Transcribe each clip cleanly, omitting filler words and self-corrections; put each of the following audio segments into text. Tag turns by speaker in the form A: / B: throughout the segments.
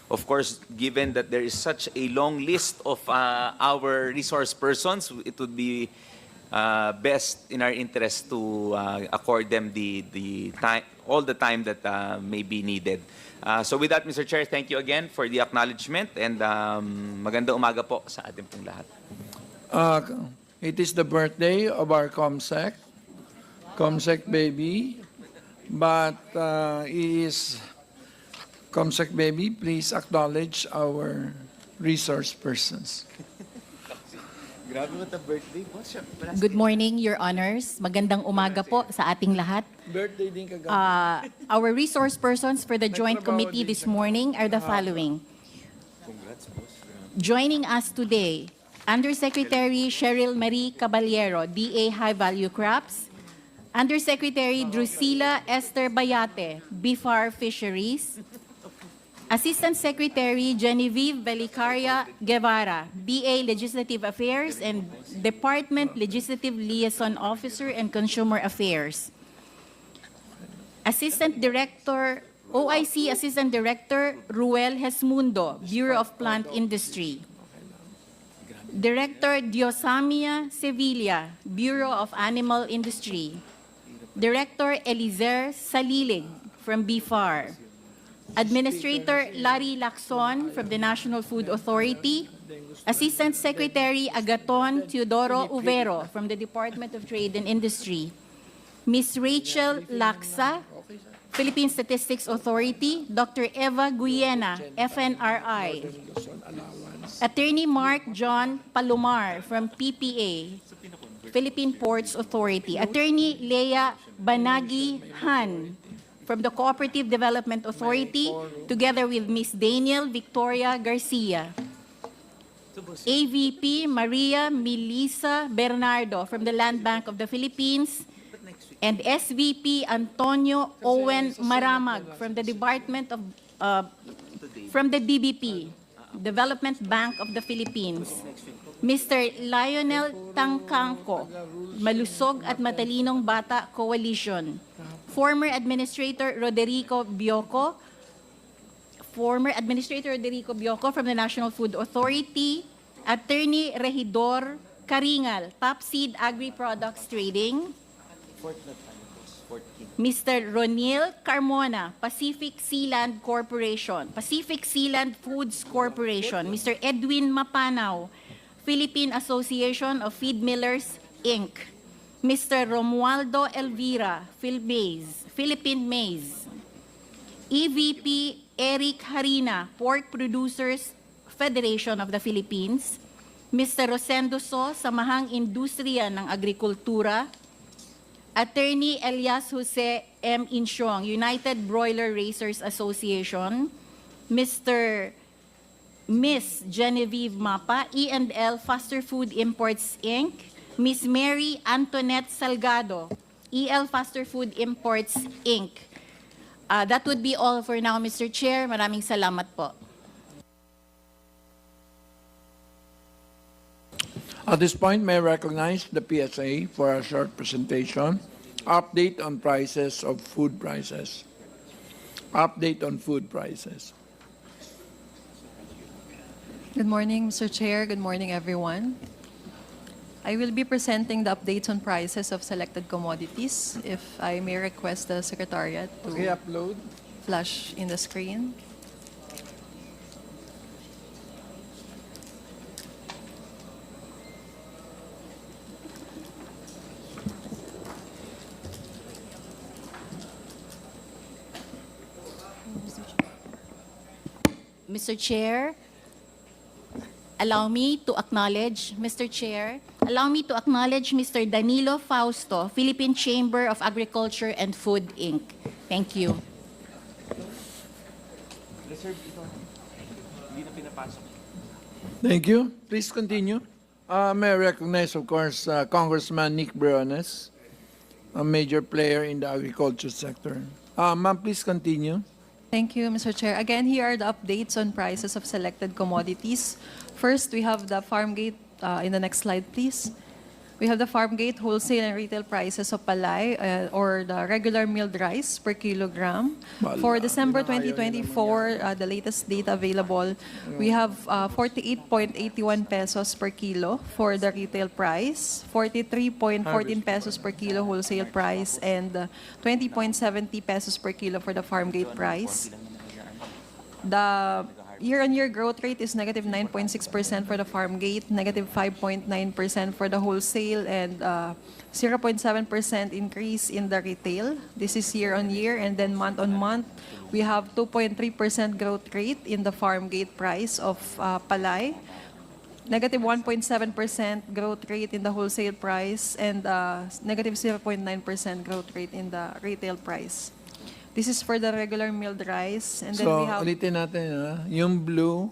A: Of course, given that there is such a long list of our resource persons, it would be best in our interest to accord them the time, all the time that may be needed. So with that, Mr. Chair, thank you again for the acknowledgement, and magandang umaga po sa ating pong lahat.
B: It is the birthday of our COMSEC baby, but COMSEC baby, please acknowledge our resource persons.
C: Good morning, Your Honors. Magandang umaga po sa ating lahat.
B: Birthday din kagabi.
C: Our resource persons for the Joint Committee this morning are the following. Joining us today, Undersecretary Cheryl Marie Caballero, DA High Value Crops, Undersecretary Drusilla Esther Bayate, BIFAR Fisheries, Assistant Secretary Genevieve Belicaria Guevara, BA Legislative Affairs and Department Legislative Liaison Officer and Consumer Affairs, Assistant Director, OIC Assistant Director Ruel Hesmundo, Bureau of Plant Industry, Director Diosamia Sevilla, Bureau of Animal Industry, Director Elizer Salilig from BIFAR, Administrator Larry Lacson from the National Food Authority, Assistant Secretary Agaton Teodoro Uvero from the Department of Trade and Industry, Ms. Rachel Laksa, Philippine Statistics Authority, Dr. Eva Guyena, FNRI, Attorney Mark John Palomar from PPA, Philippine Ports Authority, Attorney Leah Banagi Han from the Cooperative Development Authority, together with Ms. Daniel Victoria Garcia, AVP Maria Melissa Bernardo from the Land Bank of the Philippines, and SVP Antonio Owen Maramag from the Department of, from the DBP, Development Bank of the Philippines, Mr. Lionel Tangkangko, Malusog at Matalinong Bata Coalition, former Administrator Roderico Bioco from the National Food Authority, Attorney Regidor Karingal, Top Seed Agri-Products Trading, Mr. Ronil Carmona, Pacific Sealand Corporation, Pacific Sealand Foods Corporation, Mr. Edwin Mapanaw, Philippine Association of Feed Millers, Inc., Mr. Romualdo Elvira, Philippine Maize, EVP Eric Harina, Pork Producers Federation of the Philippines, Mr. Rosendo So, Samahang Industriya ng Agrikultura, Attorney Elias Jose M. Insyong, United Broiler Raisers Association, Miss Genevieve Mapa, E&L Faster Food Imports, Inc., Miss Mary Antoinette Salgado, EL Faster Food Imports, Inc. That would be all for now, Mr. Chair. Maraming salamat po.
B: At this point, may I recognize the PSA for a short presentation. Update on prices of food prices. Update on food prices.
D: Good morning, Mr. Chair. Good morning, everyone. I will be presenting the updates on prices of selected commodities. If I may request the Secretariat to
B: upload.
D: flash in the screen.
C: Mr. Chair, allow me to acknowledge, Mr. Chair, allow me to acknowledge Mr. Danilo Fausto, Philippine Chamber of Agriculture and Food, Inc. Thank you.
B: Thank you. Please continue. May I recognize, of course, Congressman Nick Briones, a major player in the agriculture sector. Ma'am, please continue.
D: Thank you, Mr. Chair. Again, here are the updates on prices of selected commodities. First, we have the farm gate. In the next slide, please. We have the farm gate wholesale and retail prices of palay or the regular milled rice per kilogram. For December 2024, the latest data available, we have 48.81 pesos per kilo for the retail price, 43.14 pesos per kilo wholesale price, and 20.70 pesos per kilo for the farm gate price. The year-on-year growth rate is negative 9.6% for the farm gate, negative 5.9% for the wholesale, and 0.7% increase in the retail. This is year-on-year, and then month-on-month, we have 2.3% growth rate in the farm gate price of palay, negative 1.7% growth rate in the wholesale price, and negative 0.9% growth rate in the retail price. This is for the regular milled rice. And then
B: So,
D: we have
B: ulitin natin, yung blue,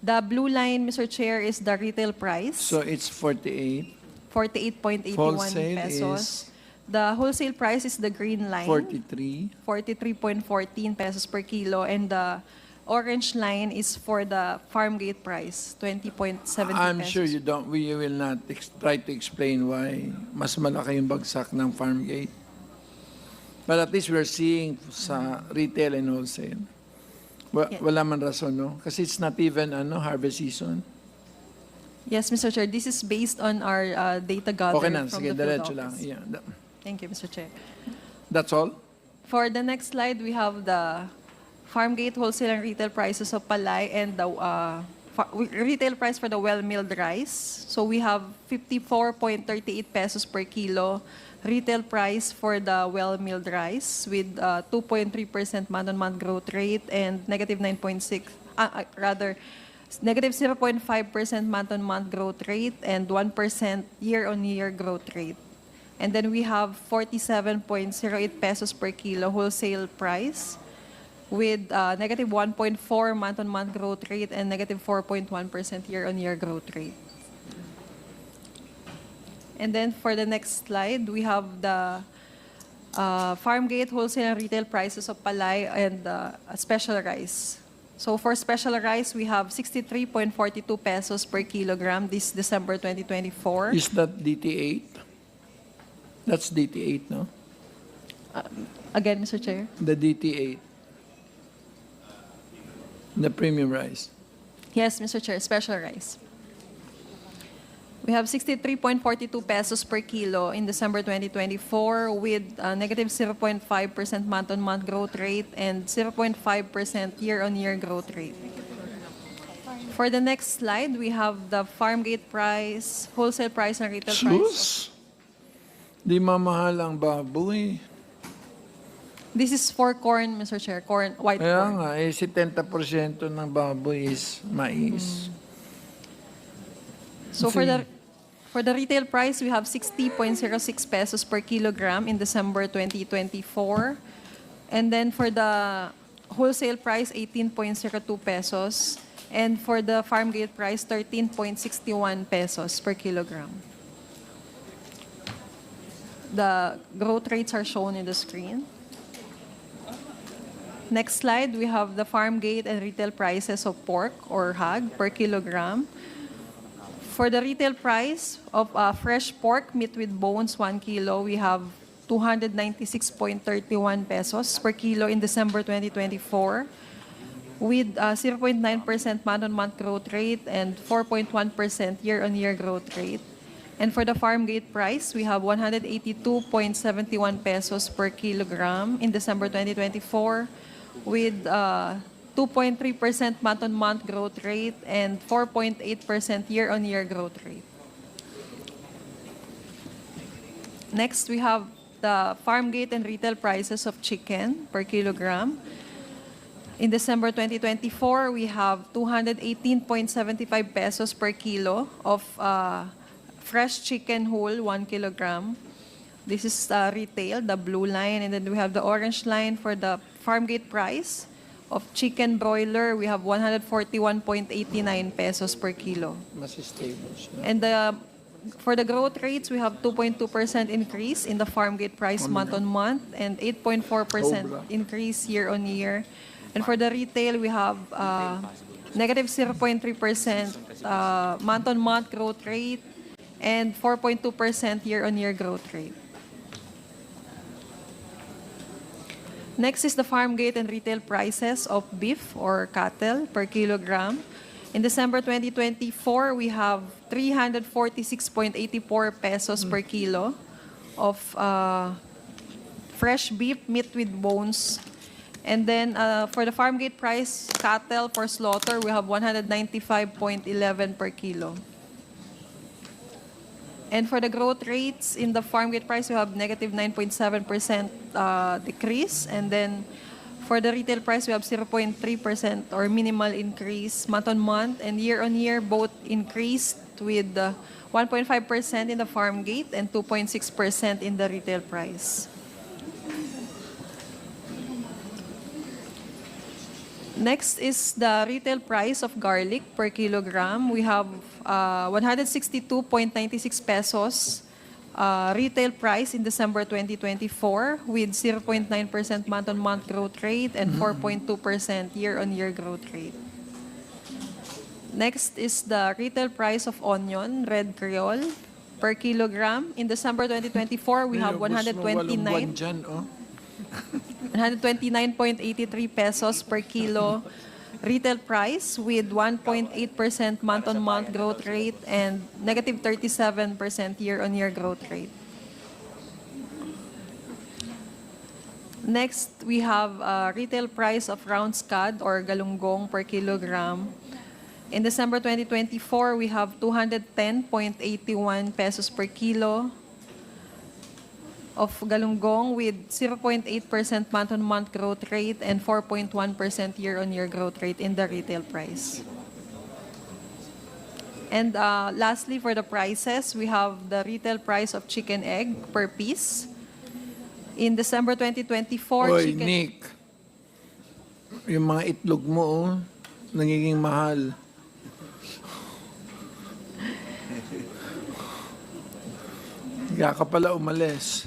D: the blue line, Mr. Chair, is the retail price,
B: so it's 48.
D: 48.81
B: Wholesale
D: pesos.
B: is
D: The wholesale price is the green line,
B: 43.
D: 43.14 pesos per kilo, and the orange line is for the farm gate price, 20.70
B: I'm
D: pesos.
B: sure we will not try to explain why mas malaki yung bagsak ng farm gate. But at least we're seeing sa retail and wholesale.
D: Yeah.
B: Wala man rason, no? Kasi it's not even harvest season.
D: Yes, Mr. Chair, this is based on our data gathered
B: Okay na,
D: from
B: sige,
D: the field
B: diretso lang.
D: office.
B: Yeah.
D: Thank you, Mr. Chair.
B: That's all?
D: For the next slide, we have the farm gate wholesale and retail prices of palay and the retail price for the well-milled rice. So we have 54.38 pesos per kilo retail price for the well-milled rice with 2.3% month-on-month growth rate and negative 9.6, negative 0.5% month-on-month growth rate and 1% year-on-year growth rate. And then we have 47.08 pesos per kilo wholesale price with negative 1.4 month-on-month growth rate and negative 4.1% year-on-year growth rate. And then for the next slide, we have the farm gate wholesale and retail prices of palay and special rice. So for special rice, we have 63.42 pesos per kilogram this December 2024.
B: Is that DT8? That's DT8, no?
D: Again, Mr. Chair.
B: The DT8. The premium rice.
D: Yes, Mr. Chair, special rice. We have 63.42 pesos per kilo in December 2024 with negative 0.5% month-on-month growth rate and 0.5% year-on-year growth rate. For the next slide, we have the farm gate price, wholesale price, and retail price.
B: Sus! Di mamahal ang baboy.
D: This is for corn, Mr. Chair, corn, white
B: Kaya
D: corn.
B: nga, 70% ng baboy is mais.
D: So for the retail price, we have 60.06 pesos per kilogram in December 2024. And then for the wholesale price, 18.02 pesos. And for the farm gate price, 13.61 pesos per kilogram. The growth rates are shown in the screen. Next slide, we have the farm gate and retail prices of pork or hog per kilogram. For the retail price of fresh pork, meat with bones, 1 kilo, we have 296.31 pesos per kilo in December 2024 with 0.9% month-on-month growth rate and 4.1% year-on-year growth rate. And for the farm gate price, we have 182.71 pesos per kilogram in December 2024 with 2.3% month-on-month growth rate and 4.8% year-on-year growth rate. Next, we have the farm gate and retail prices of chicken per kilogram. In December 2024, we have 218.75 pesos per kilo of fresh chicken whole, 1 kilogram. This is retail, the blue line, and then we have the orange line for the farm gate price. Of chicken broiler, we have 141.89 pesos per kilo.
B: Mas stable siya.
D: And for the growth rates, we have 2.2% increase in the farm gate price month-on-month and 8.4% increase year-on-year. And for the retail, we have negative 0.3% month-on-month growth rate and 4.2% year-on-year growth rate. Next is the farm gate and retail prices of beef or cattle per kilogram. In December 2024, we have 346.84 pesos per kilo of fresh beef, meat with bones. And then for the farm gate price, cattle for slaughter, we have 195.11 per kilo. And for the growth rates in the farm gate price, we have negative 9.7% decrease. And then for the retail price, we have 0.3% or minimal increase month-on-month. And year-on-year, both increased with 1.5% in the farm gate and 2.6% in the retail price. Next is the retail price of garlic per kilogram. We have 162.96 pesos retail price in December 2024 with 0.9% month-on-month growth rate and 4.2% year-on-year growth rate. Next is the retail price of onion, red Creole, per kilogram. In December 2024, we have 129.83 pesos per kilo retail price with 1.8% month-on-month growth rate and negative 37% year-on-year growth rate. Next, we have retail price of round scad or galunggong per kilogram. In December 2024, we have 210.81 pesos per kilo of galunggong with 0.8% month-on-month growth rate and 4.1% year-on-year growth rate in the retail price. And lastly, for the prices, we have the retail price of chicken egg per piece. In December 2024,
B: Oy, Nick, yung mga itlog mo, nagiging mahal. Kaya ka pala umalis.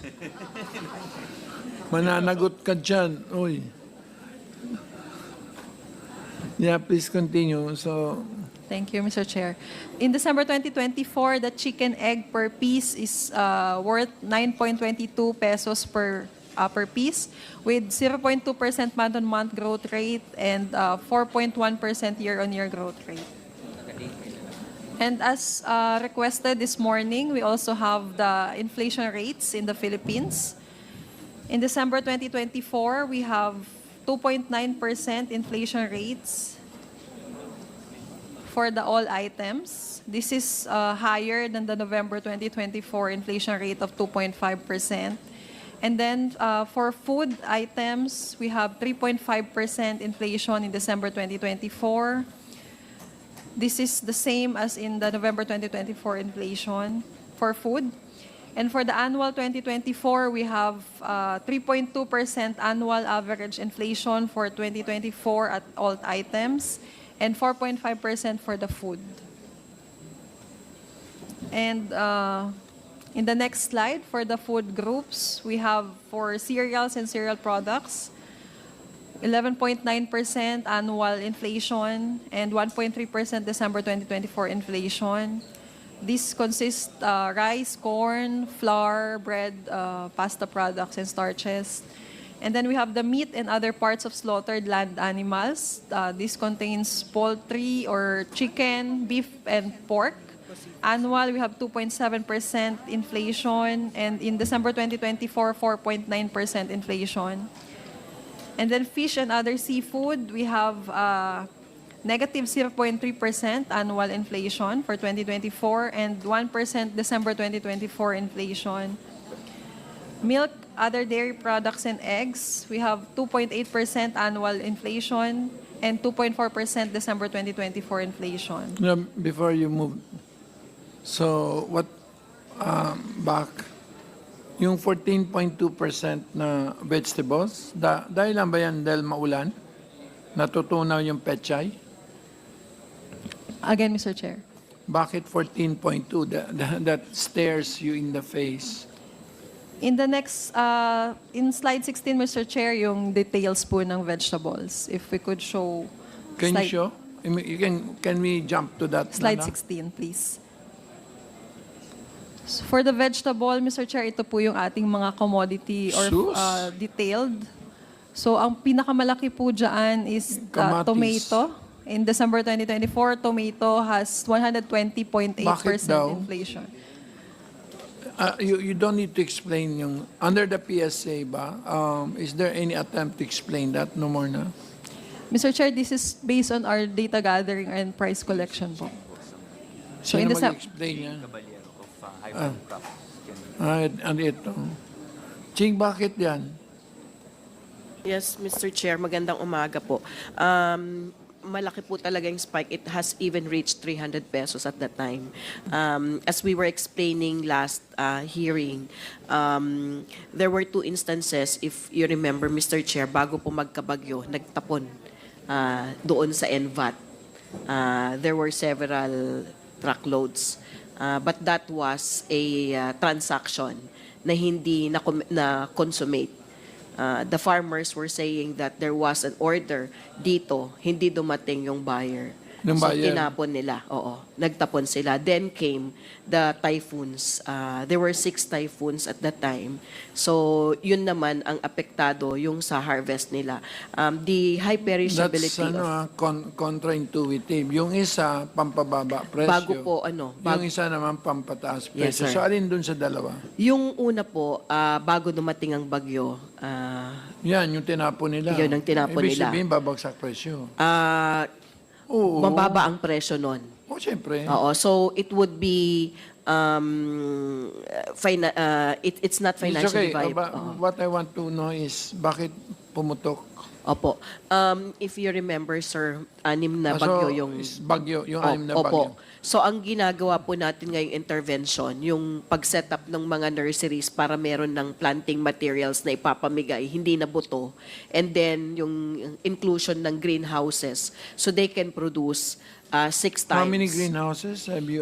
B: Mananagot ka dyan. Uy. Yeah, please continue. So,
D: thank you, Mr. Chair. In December 2024, the chicken egg per piece is worth 9.22 pesos per piece with 0.2% month-on-month growth rate and 4.1% year-on-year growth rate. And as requested this morning, we also have the inflation rates in the Philippines. In December 2024, we have 2.9% inflation rates for the all items. This is higher than the November 2024 inflation rate of 2.5%. And then for food items, we have 3.5% inflation in December 2024. This is the same as in the November 2024 inflation for food. And for the annual 2024, we have 3.2% annual average inflation for 2024 at all items and 4.5% for the food. And in the next slide, for the food groups, we have for cereals and cereal products, 11.9% annual inflation and 1.3% December 2024 inflation. This consists rice, corn, flour, bread, pasta products, and starches. And then we have the meat and other parts of slaughtered land animals. This contains poultry or chicken, beef, and pork. Annual, we have 2.7% inflation, and in December 2024, 4.9% inflation. And then fish and other seafood, we have negative 0.3% annual inflation for 2024 and 1% December 2024 inflation. Milk, other dairy products, and eggs, we have 2.8% annual inflation and 2.4% December 2024 inflation.
B: before you move, so what, back, yung 14.2% na vegetables, dahil lang ba yan dahil maulan? Natutunaw yung pechay?
D: Again, Mr. Chair.
B: Bakit 14.2? That stares you in the face.
D: In the next, in slide 16, Mr. Chair, yung details po ng vegetables. If we could show.
B: Can you
D: slide,
B: show? Can we jump to that?
D: Slide
B: Nana?
D: 16, please. For the vegetable, Mr. Chair, ito po yung ating mga commodity or
B: Sus.
D: detailed. So ang pinakamalaki po dyan is
B: Kamatis.
D: tomato. In December 2024, tomato has 120.8%
B: Bakit daw?
D: inflation.
B: You don't need to explain yung, under the PSA ba, is there any attempt to explain that? No more na?
D: Mr. Chair, this is based on our data gathering and price collection po. So in
B: Sino
D: the
B: mag-explain yan?
A: Caballero of High Crop.
B: And ito. Ching, bakit yan?
E: Yes, Mr. Chair, magandang umaga po. Malaki po talaga yung spike. It has even reached 300 pesos at that time. As we were explaining last hearing, there were two instances, if you remember, Mr. Chair, bago po magkabagyo, nagtapon doon sa NVAT. There were several truckloads. But that was a transaction na hindi na-consummate. The farmers were saying that there was an order dito, hindi dumating yung buyer.
B: Yung
E: So
B: buyer.
E: tinapon nila, oo, nagtapon sila. Then came the typhoons. There were 6 typhoons at that time. So yun naman ang apektado yung sa harvest nila. The high perishability
B: That's counterintuitive. Yung isa, pampababa presyo.
E: bago po
B: Yung isa naman, pampataas
E: Yes,
B: presyo.
E: sir.
B: So, alin dun sa dalawa?
E: yung una po, bago dumating ang bagyo,
B: Yan, yung tinapon nila.
E: Yun ang tinapon
B: Ibig
E: nila.
B: sabihin, babagsak presyo. Oo.
E: mababa ang presyo nun.
B: Siyempre.
E: Oo, so it would be it's not
B: It's
E: financially
B: okay.
E: viable.
B: What I want to know is, bakit pumutok?
E: Opo. If you remember, sir, 6 na
B: So,
E: bagyo yung
B: is bagyo, yung anim na
E: Opo.
B: bagyo.
E: So ang ginagawa po natin ngayong intervention, yung pag-set up ng mga nurseries para meron ng planting materials na ipapamigay, hindi na buto. And then yung inclusion ng greenhouses so they can produce 6 times.
B: How many greenhouses have you,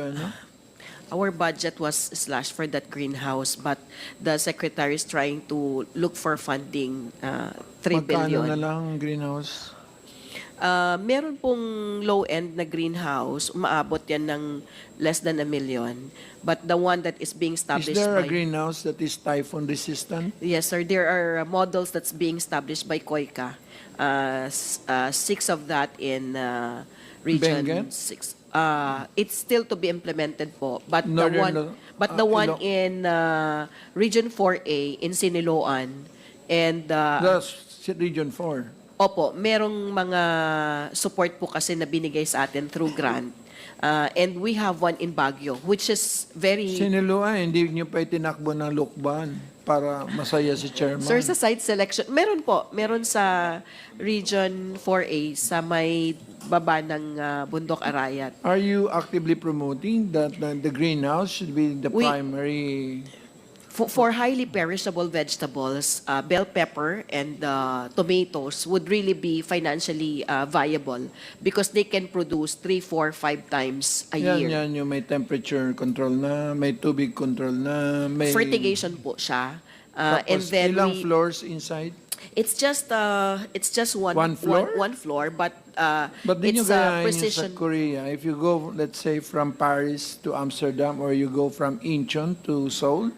E: Our budget was slashed for that greenhouse, but the secretary is trying to look for funding, 3
B: Magkano na
E: billion.
B: lang greenhouse?
E: Meron pong low-end na greenhouse, umaabot yan ng less than 1 million. But the one that is being
B: Is
E: established
B: there a
E: by...
B: greenhouse that is typhoon resistant?
E: Yes, sir. There are models that's being established by COICA. 6 of that in Region
B: Benguet?
E: 6. It's still to be implemented po. But
B: Northern
E: the one
B: Ilo-
E: in Region 4A in Siniloan and
B: That's Region 4.
E: Opo, merong mga support po kasi na binigay sa atin through grant. And we have one in Baguio, which is very...
B: Siniluan, hindi nyo pa itinakbo ng lukban para masaya si chairman.
E: Sir, sa site selection, meron po. Meron sa Region 4A, sa may baba ng Bundok Arayat.
B: Are you actively promoting that the greenhouse should be the primary?
E: For highly perishable vegetables, bell pepper and tomatoes would really be financially viable because they can produce 3, 4, 5 times a year.
B: Yan yung may temperature control na, may tubig control na, may...
E: Fertigation po siya.
B: Tapos,
E: And then
B: ilang floors inside?
E: it's just
B: One floor?
E: one floor, but
B: But din nyo
E: it's
B: gayahin yun sa
E: precision.
B: Korea. If you go, let's say, from Paris to Amsterdam or you go from Incheon to Seoul,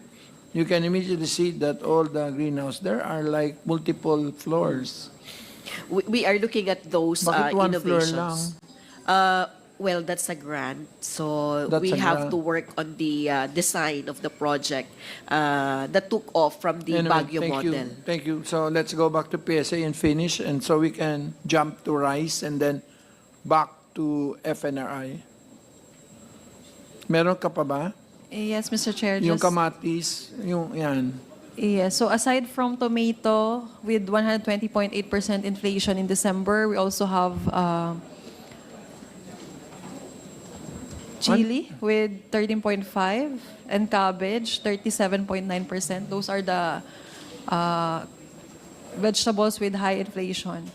B: you can immediately see that all the greenhouse there are like multiple floors.
E: We are looking at those
B: Bakit one floor lang?
E: innovations. Well, that's a grant. So
B: That's
E: we
B: a
E: have
B: grant.
E: to work on the design of the project that took off from the
B: Anyway,
E: Baguio model.
B: Thank you. So let's go back to PSA and finish, and so we can jump to rice and then back to FNRI. Meron ka pa ba?
D: Yes, Mr. Chair.
B: Yung
D: just-
B: kamatis, yung yan.
D: Yes. So aside from tomato with 120.8% inflation in December, we also have chili with 13.5 and cabbage 37.9%. Those are the vegetables with high inflation.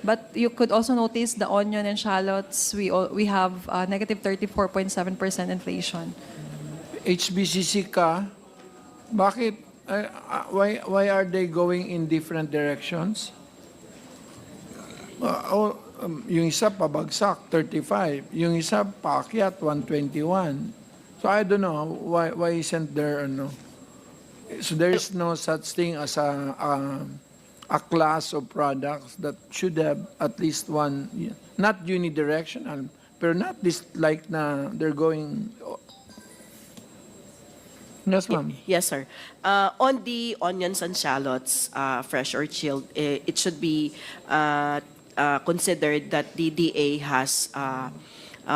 D: But you could also notice the onion and shallots, we have negative 34.7% inflation.
B: HBCC ka, bakit, why are they going in different directions? Yung isa pabagsak, 35. Yung isa paakyat, 121. So I don't know why isn't there so there is no such thing as a class of products that should have at least one, not unidirectional, but not this like na they're going. Yes, ma'am.
E: Yes, sir. On the onions and shallots, fresh or chilled, it should be considered that the DA has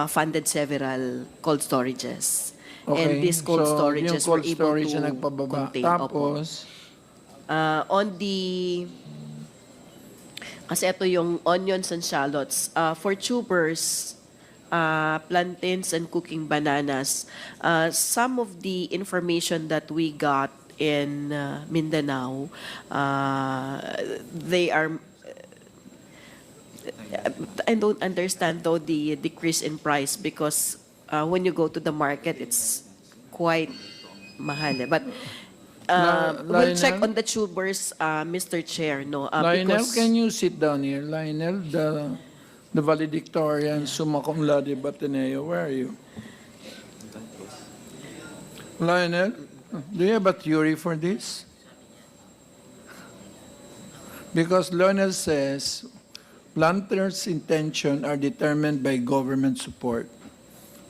E: funded several cold storages. And these cold
B: so
E: storages
B: yung cold
E: were able
B: storage
E: to
B: na nagpababa.
E: contain. Opo.
B: Tapos,
E: On the, kasi ito yung onions and shallots. For tubers, plantains and cooking bananas, some of the information that we got in Mindanao, they are, I don't understand though the decrease in price because when you go to the market, it's quite mahal. But we'll
B: Lionel?
E: check on the tubers, Mr. Chair. No,
B: Lionel,
E: because
B: can you sit down here? Lionel, the valedictorian, summa cum laude Bataneo, where are you? Lionel, do you have a theory for this? Because Lionel says, planters' intention are determined by government support.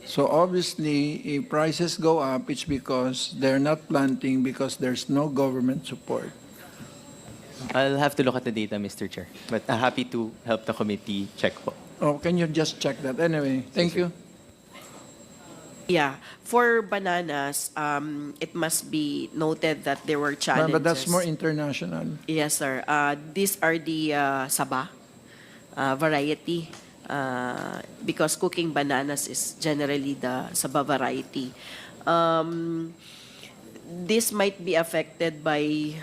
B: So obviously, if prices go up, it's because they're not planting because there's no government support.
F: I'll have to look at the data, Mr. Chair. But happy to help the committee check po.
B: Oh, can you just check that? Anyway, thank you.
E: yeah, for bananas, it must be noted that there were challenges.
B: But that's more international.
E: Yes, sir. These are the Saba variety because cooking bananas is generally the Saba variety. This might be affected by,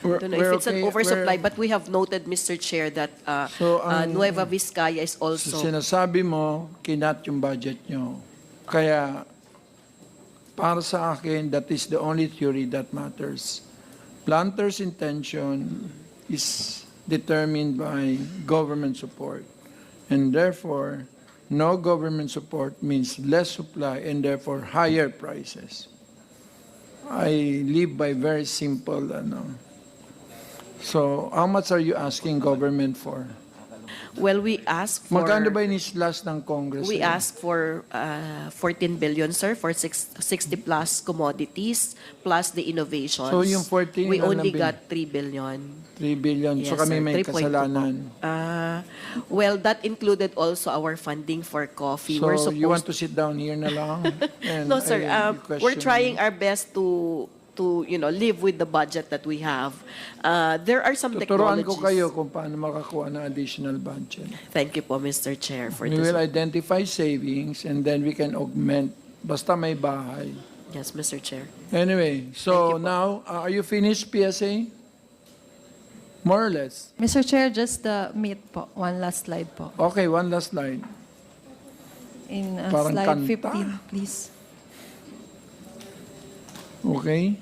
E: I don't know if it's an oversupply, but we have noted, Mr. Chair, that
B: So,
E: Nueva Vizcaya is
B: So,
E: also...
B: sinasabi mo, kinat yung budget nyo. Kaya, para sa akin, that is the only theory that matters. Planters' intention is determined by government support. And therefore, no government support means less supply and therefore higher prices. I live by very simple, So, how much are you asking government for?
E: Well, we ask for...
B: Magkano ba inislas ng Congress?
E: We ask for 14 billion, sir, for 60 plus commodities, plus the innovations.
B: So, yung 14
E: we
B: ilan
E: only
B: ang
E: got 3 billion.
B: 3 billion. So
E: Yes,
B: kami
E: sir,
B: may
E: 3.2 po.
B: kasalanan.
E: Well, that included also our funding for coffee. We're
B: So
E: supposed
B: you want to sit down here na lang? And
E: No, sir.
B: I
E: We're
B: question
E: trying
B: you.
E: our best to live with the budget that we have. There are some
B: Tuturuan
E: technologies.
B: ko kayo kung paano makakuha ng additional budget.
E: Thank you po, Mr. Chair, for
B: We
E: this.
B: will identify savings and then we can augment. Basta may bahay.
E: Yes, Mr. Chair.
B: Anyway,
E: Thank
B: so
E: you po.
B: now, are you finished, PSA? More or less.
D: Mr. Chair, just the meat po. One last slide po.
B: Okay, one last slide.
D: In
B: Parang
D: slide
B: kanta.
D: 15, please.
B: Okay?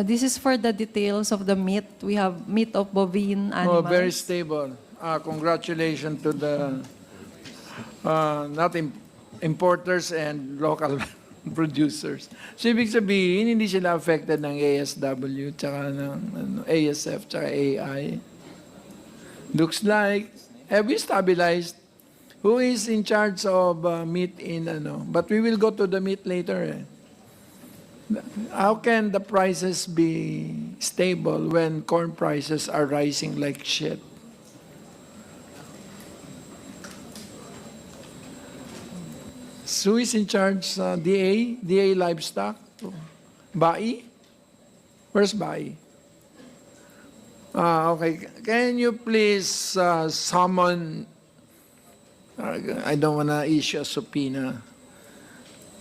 D: This is for the details of the meat. We have meat of bovine
B: Oh,
D: animals.
B: very stable. Congratulations to the importers and local producers. So, ibig sabihin, hindi sila affected ng ASW, tsaka ng ASF, tsaka AI. Looks like, have we stabilized? Who is in charge of meat in But we will go to the meat later. How can the prices be stable when corn prices are rising like shit? So who is in charge? DA? DA Livestock? Bai? Where's Bai? Okay. Can you please summon... I don't want to issue a subpoena.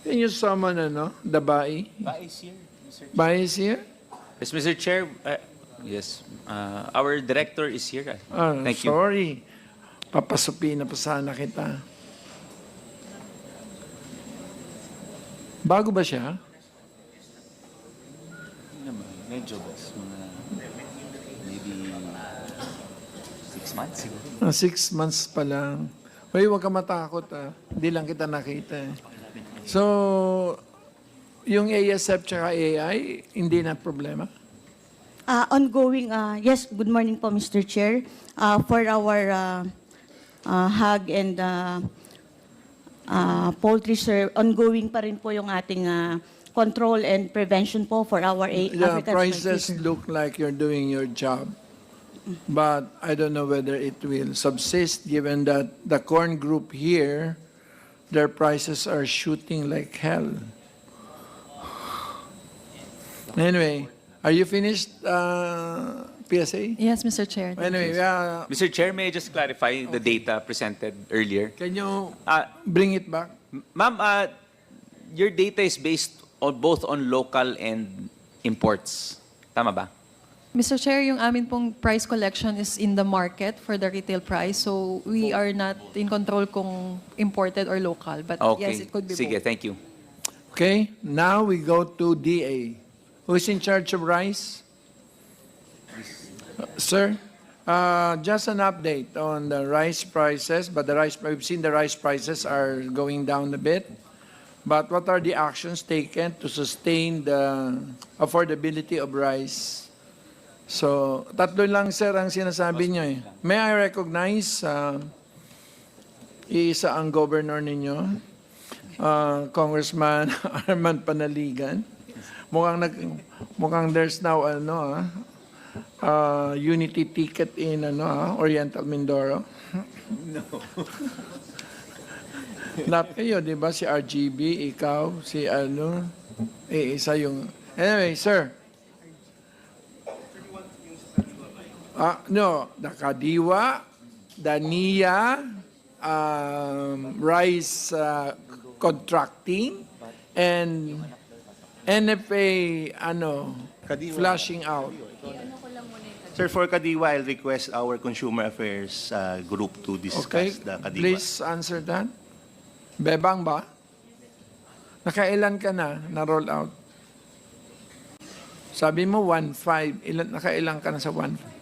B: Can you summon the Bai?
A: Bai is here, Mr. Chair.
B: Bai is here?
A: Yes, Mr. Chair. Yes. Our director is here. Thank you.
B: Sorry. Papasupina pa sana kita. Bago ba siya?
A: Medyo, boss. Maybe 6 months siguro.
B: 6 months pa lang. Hoy, huwag ka matakot. Hindi lang kita nakita. So, yung ASF tsaka AI, hindi na problema?
G: Ongoing, yes, good morning po, Mr. Chair. For our hog and poultry, sir, ongoing pa rin po yung ating control and prevention po for our
B: The
G: African swine
B: prices
G: fever.
B: look like you're doing your job. But I don't know whether it will subsist given that the corn group here, their prices are shooting like hell. Anyway, are you finished, PSA?
D: Yes, Mr. Chair.
B: Anyway,
A: Mr. Chair, may I just clarify the data presented earlier?
B: can you
A: Uh,
B: bring it back?
A: Ma'am, your data is based on both on local and imports. Tama ba?
D: Mr. Chair, yung amin pong price collection is in the market for the retail price. So we are not in control kung imported or local. But
A: Okay.
D: yes, it could be
A: Sige,
D: both.
A: thank you.
B: Okay, now we go to DA. Who's in charge of rice? Sir, just an update on the rice prices, but we've seen the rice prices are going down a bit. But what are the actions taken to sustain the affordability of rice? So, tatlo lang, sir, ang sinasabi nyo eh. May I recognize, iisa ang governor ninyo, Congressman Arman Panaligan. Mukhang there's now unity ticket in Oriental Mindoro. No. Not kayo, di ba? Si RGB, ikaw, si isa yung... Anyway, sir. No, the Kadiwa, the NIA, rice contracting, and NFA, flashing out.
H: Sir, for Kadiwa, I'll request our Consumer Affairs group to
B: Okay,
H: discuss the Kadiwa.
B: please answer that. Bebang ba? Nakailan ka na roll out? Sabi mo 1.5. Nakailan ka na sa 1.5?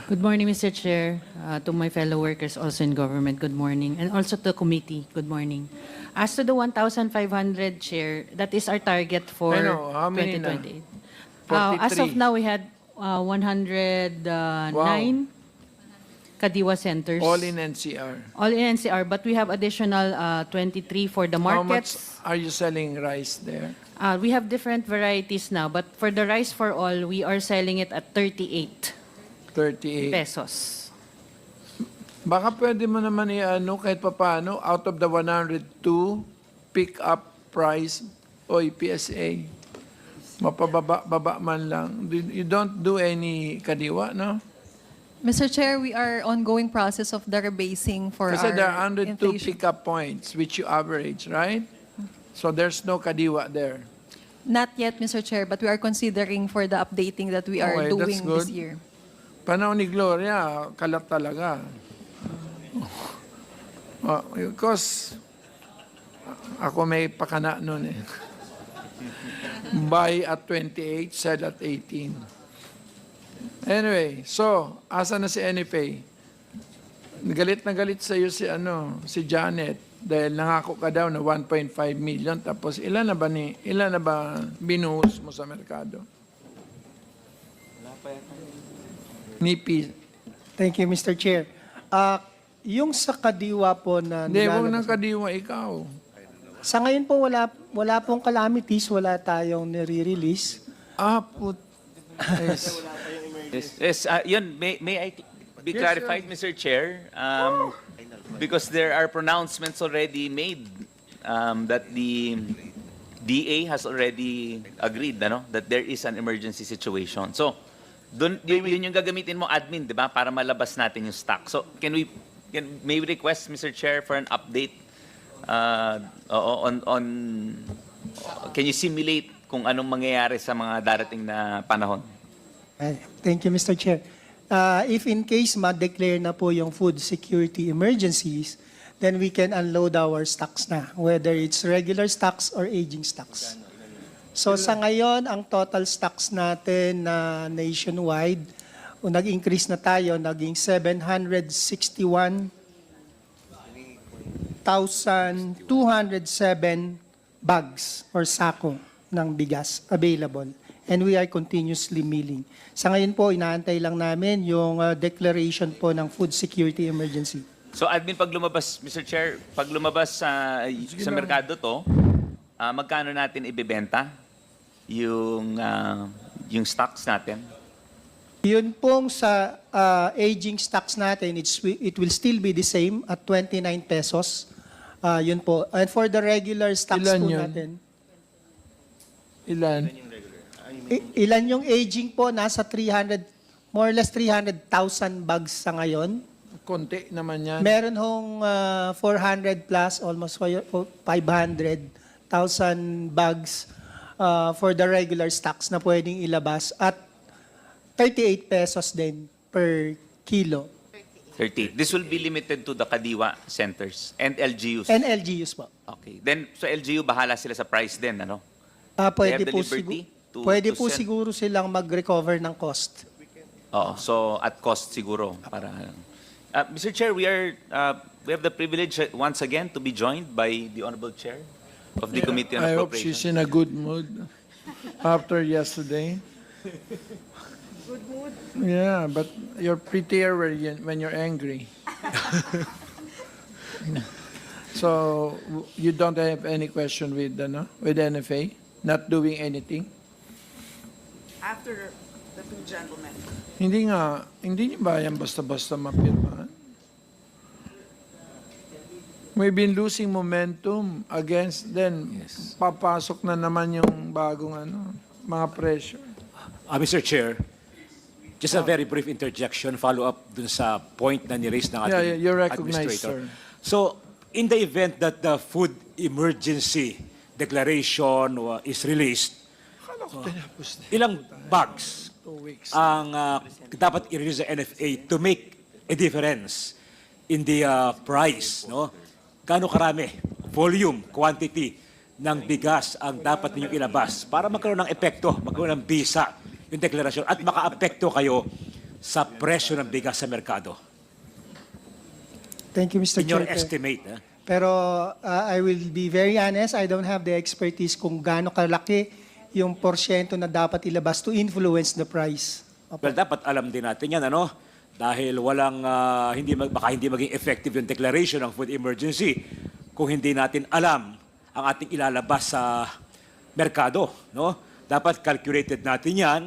I: Good morning, Mr. Chair, to my fellow workers also in government, good morning, and also to the committee, good morning. As to the 1,500 share, that is our target for
B: I know, how many na?
I: 2028. As of
B: 43.
I: now, we had 109 Kadiwa centers.
B: All in NCR.
I: All in NCR, but we have additional 23 for the
B: How much
I: markets.
B: are you selling rice there?
I: We have different varieties now, but for the rice for all, we are selling it at 38
B: 38.
I: pesos.
B: Baka pwede mo naman kahit papaano, out of the 102, pick up price o PSA. Mapababa man lang. You don't do any kadiwa, no?
D: Mr. Chair, we are ongoing process of the rebasing for
B: Kasi
D: our
B: there are 102
D: inflation.
B: pick-up points, which you average, right? So there's no kadiwa there.
D: Not yet, Mr. Chair, but we are considering for the updating that we are
B: Okay, that's
D: doing this
B: good.
D: year.
B: Panahon ni Gloria, kalat talaga. Because ako may pakana nun eh. Buy at 28, sell at 18. Anyway, so, asa na si NFA? Galit na galit sa iyo si Janet dahil nangako ka daw na 1.5 million tapos ilan na ba binuhos mo sa merkado? Nipi.
J: Thank you, Mr. Chair. Yung sa Kadiwa po na
B: Hindi, huwag
J: nilalabas-
B: nang kadiwa ikaw.
J: Sa ngayon po, wala pong calamities, wala tayong nire-release.
B: Yes.
A: Yes, yun, may I be
B: Yes,
A: clarified, Mr. Chair? Because there are pronouncements already made that the DA has already agreed that there is an emergency situation. So, yun yung gagamitin mo, admin, di ba? Para malabas natin yung stock. So, may we request, Mr. Chair, for an update can you simulate kung anong mangyayari sa mga darating na panahon?
J: Thank you, Mr. Chair. If in case ma-declare na po yung food security emergencies, then we can unload our stocks na, whether it's regular stocks or aging stocks. So sa ngayon, ang total stocks natin na nationwide, nag-increase na tayo, naging 761,000 2,207 bags or sako ng bigas available. And we are continuously milling. Sa ngayon po, inaantay lang namin yung declaration po ng food security emergency.
A: So admin, pag lumabas, Mr. Chair, pag lumabas sa merkado to, magkano natin ibebenta yung stocks natin?
J: Yun pong sa aging stocks natin, it will still be the same at 29 pesos. Yun po. And for the regular stocks
B: Ilan
J: po
B: yun?
J: natin,
B: Ilan?
J: ilan yung aging po? Nasa 300, more or less 300,000 bags sa ngayon.
B: Konti naman yan.
J: Meron hong 400 plus, almost 500,000 bags for the regular stocks na pwedeng ilabas at 38 pesos din per kilo.
A: 30. This will be limited to the Kadiwa centers and LGUs.
J: And LGUs po.
A: Okay. Then, sa LGU, bahala sila sa price din, ano?
J: Pwede
A: They have the
J: po,
A: liberty
J: pwede
A: to
J: po
A: send?
J: siguro silang mag-recover ng cost.
A: Oo. So, at cost siguro. Para, Mr. Chair, we have the privilege once again to be joined by the Honorable Chair of the Committee on
B: I hope
A: Appropriations.
B: she's in a good mood after yesterday. Good mood? Yeah, but you're prettier when you're angry. So, you don't have any question with NFA? Not doing anything?
K: After the two gentlemen.
B: Hindi niyo ba yan basta-basta mapirmahan? We've been losing momentum against, then papasok na naman yung bagong mga pressure.
L: Mr. Chair, just a very brief interjection, follow-up dun sa point na ni-raise ng
B: Yeah,
L: ating
B: you're recognized,
L: administrator.
B: sir.
L: So, in the event that the food emergency declaration is released, ilang bags
B: 2 weeks.
L: ang dapat i-release sa NFA to make a difference in the price, no? Gaano karami, volume, quantity ng bigas ang dapat ninyong ilabas para magkaroon ng epekto, magkaroon ng bisa yung deklarasyon at maka-apekto kayo sa presyo ng bigas sa merkado.
J: Thank you, Mr.
L: In your
J: Chair.
L: estimate.
J: Pero I will be very honest, I don't have the expertise kung gaano kalaki yung porsyento na dapat ilabas to influence the price.
L: Well, dapat alam din natin yan, ano? Dahil walang, baka hindi maging effective yung declaration ng food emergency kung hindi natin alam ang ating ilalabas sa merkado, no? Dapat calculated natin yan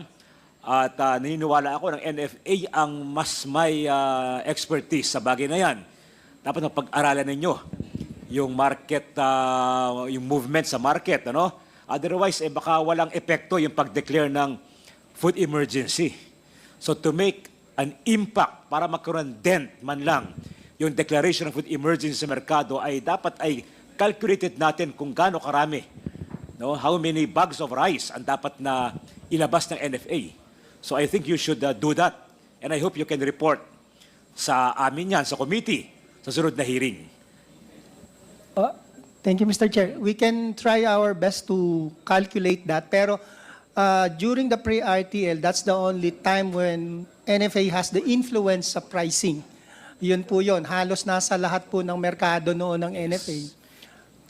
L: at naniniwala ako ng NFA ang mas may expertise sa bagay na yan. Dapat mapag-aralan ninyo yung market, yung movement sa market, ano? Otherwise, baka walang epekto yung pag-declare ng food emergency. So to make an impact para magkaroon dent man lang yung declaration ng food emergency sa merkado ay dapat ay calculated natin kung gaano karami, no? How many bags of rice ang dapat na ilabas ng NFA. So I think you should do that. And I hope you can report sa amin yan, sa committee, sa sunod na hearing.
J: Thank you, Mr. Chair. We can try our best to calculate that. Pero during the pre-RTL, that's the only time when NFA has the influence sa pricing. Yun po yun. Halos nasa lahat po ng merkado noon ng NFA.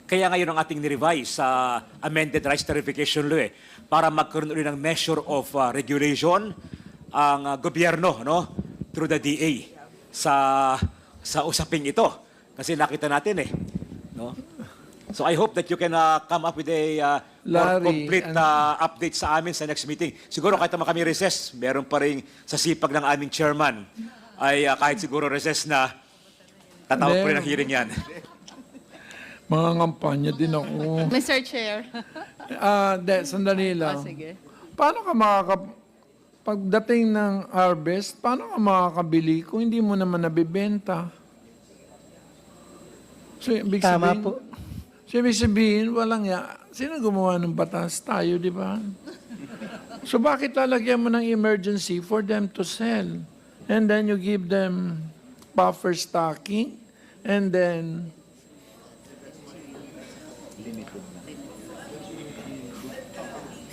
L: Kaya ngayon ang ating nirevise sa amended rice tarification law para magkaroon ulit ng measure of regulation ang gobyerno, no, through the DA sa usaping ito. Kasi nakita natin no. So I hope that you can come up with a more complete update sa amin sa next meeting. Siguro kahit naman kami recess, meron pa rin sa sipag ng aming chairman ay kahit siguro recess na tatawag pa rin ang hearing yan.
B: Mga ngampanya din ako.
C: Mr. Chair.
B: Sandali lang.
C: Sige.
B: Paano ka pagdating ng harvest, paano ka makakabili kung hindi mo naman nabibenta? So, ibig
J: Tama
B: sabihin,
J: po.
B: so, ibig sabihin, walang sino gumawa ng batas? Tayo, di ba? So, bakit lalagyan mo ng emergency for them to sell? And then you give them buffer stocking, and then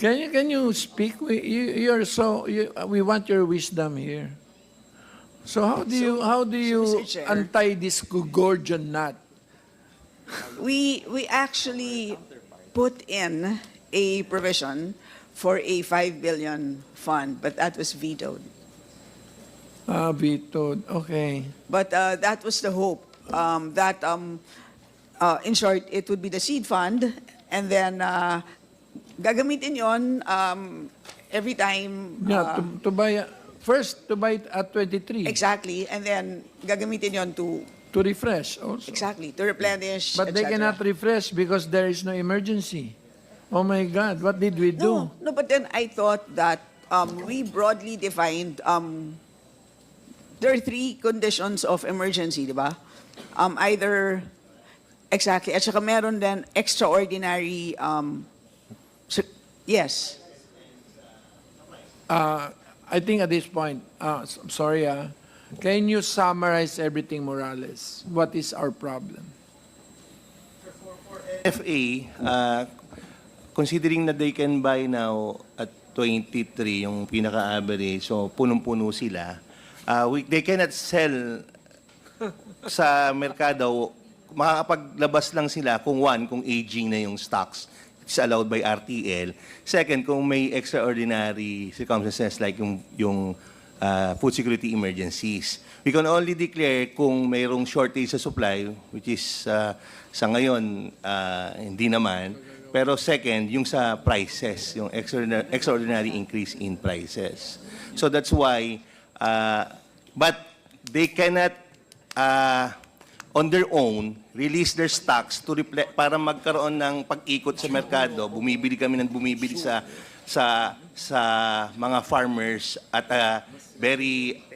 B: Can you speak? We want your wisdom here. So how do you
K: Mr. Chair.
B: untie this Gorgon knot?
K: we actually put in a provision for a 5 billion fund, but that was vetoed.
B: Vetoed. Okay.
K: But that was the hope, that in short, it would be the seed fund, and then gagamitin yon every time.
B: Yeah, to buy, first to buy it at 23.
K: Exactly, and then gagamitin yon to
B: To refresh also.
K: exactly to replenish.
B: But they
K: etc.
B: cannot refresh because there is no emergency. Oh my God, what did we do?
K: No, but then I thought that we broadly defined, there are 3 conditions of emergency, di ba? Either, exactly, at saka meron din extraordinary, yes.
B: I think at this point, sorry, can you summarize everything, Morales? What is our problem?
H: FA, considering that they can buy now at 23, yung pinaka-average, so punong-puno sila, they cannot sell sa merkado, makakapaglabas lang sila kung one, kung aging na yung stocks. It's allowed by RTL. Second, kung may extraordinary circumstances like yung food security emergencies. We can only declare kung mayroong shortage sa supply, which is sa ngayon, hindi naman. Pero second, yung sa prices, yung extraordinary increase in prices. So that's why, but they cannot, on their own, release their stocks to para magkaroon ng pag-ikot sa merkado. Bumibili kami ng bumibili sa mga farmers at very,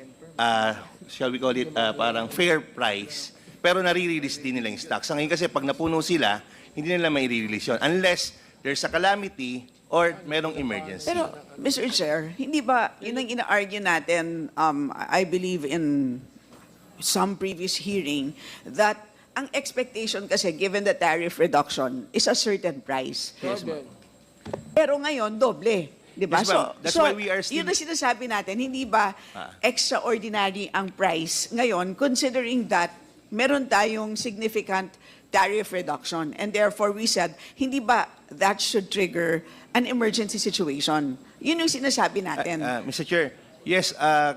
H: shall we call it, parang fair price. Pero nare-release din nila yung stocks. Sa ngayon kasi pag napuno sila, hindi nila mai-release yun. Unless there's a calamity or merong emergency.
K: Pero, Mr. Chair, hindi ba, yun ang ina-argue natin, I believe in some previous hearing, that ang expectation kasi, given the tariff reduction, is a certain price.
H: Yes, ma'am.
K: Pero ngayon, doble. Di ba?
H: Yes, ma'am. That's why we are still-
K: Yun ang sinasabi natin, hindi ba extraordinary ang price ngayon, considering that meron tayong significant tariff reduction. And therefore, we said, hindi ba that should trigger an emergency situation? Yun yung sinasabi natin.
H: Mr. Chair, yes,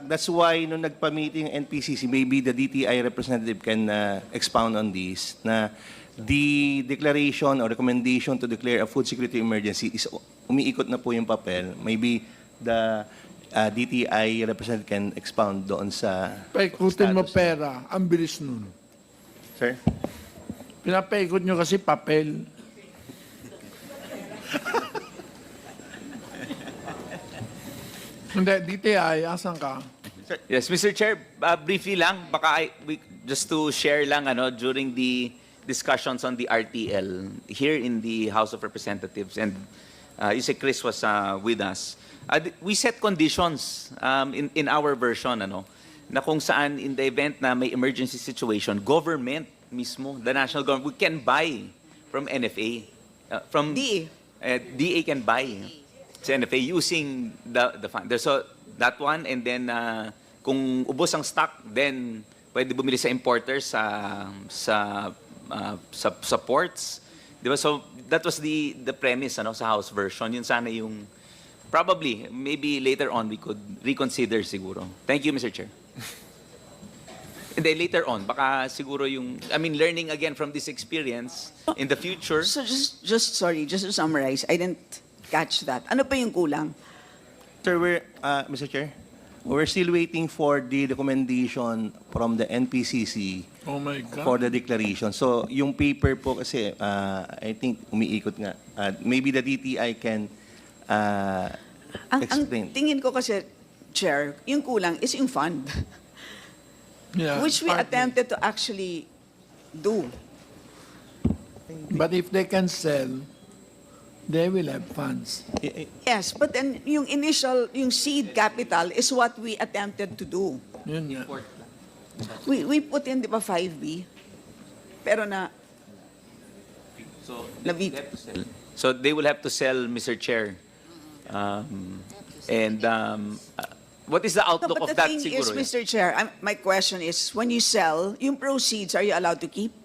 H: that's why nung nagpa-meeting NPCC, maybe the DTI representative can expound on this, na the declaration or recommendation to declare a food security emergency is umiikot na po yung papel. Maybe the DTI representative can expound doon sa
B: Paikutin mo
H: status.
B: pera, ang bilis nun.
H: Sir?
B: Pinapaikot nyo kasi papel. Hindi, DTI, asan ka?
A: Yes, Mr. Chair, briefly lang, baka just to share lang during the discussions on the RTL here in the House of Representatives, and you say Chris was with us. We set conditions in our version, na kung saan in the event na may emergency situation, government mismo, the national government, we can buy from NFA. From
K: DA.
A: DA can buy sa NFA using the fund. So that one, and then kung ubos ang stock, then pwede bumili sa importers sa ports. Di ba? So that was the premise sa House version. Yun sana yung probably, maybe later on we could reconsider siguro. Thank you, Mr. Chair. And then later on, baka siguro learning again from this experience in the future.
K: So just to summarize, I didn't catch that. Ano pa yung kulang?
H: Sir, Mr. Chair, we're still waiting for the recommendation from the NPCC
B: Oh my God.
H: for the declaration. So, yung paper po kasi, I think umiikot nga. Maybe the DTI can
K: Ang
H: explain.
K: tingin ko kasi, Chair, yung kulang is yung fund.
B: Yeah,
K: Which we
B: partly.
K: attempted to actually do.
B: But if they can sell, they will have funds.
K: Yes, but then yung seed capital is what we attempted to do.
B: Yun nga.
K: We put in, di ba, 5B? Pero
A: So they will have to sell, Mr. Chair. What is the
K: No,
A: outlook
K: but
A: of
K: the
A: that
K: thing is,
A: siguro?
K: Mr. Chair, my question is, when you sell, yung proceeds, are you allowed to keep?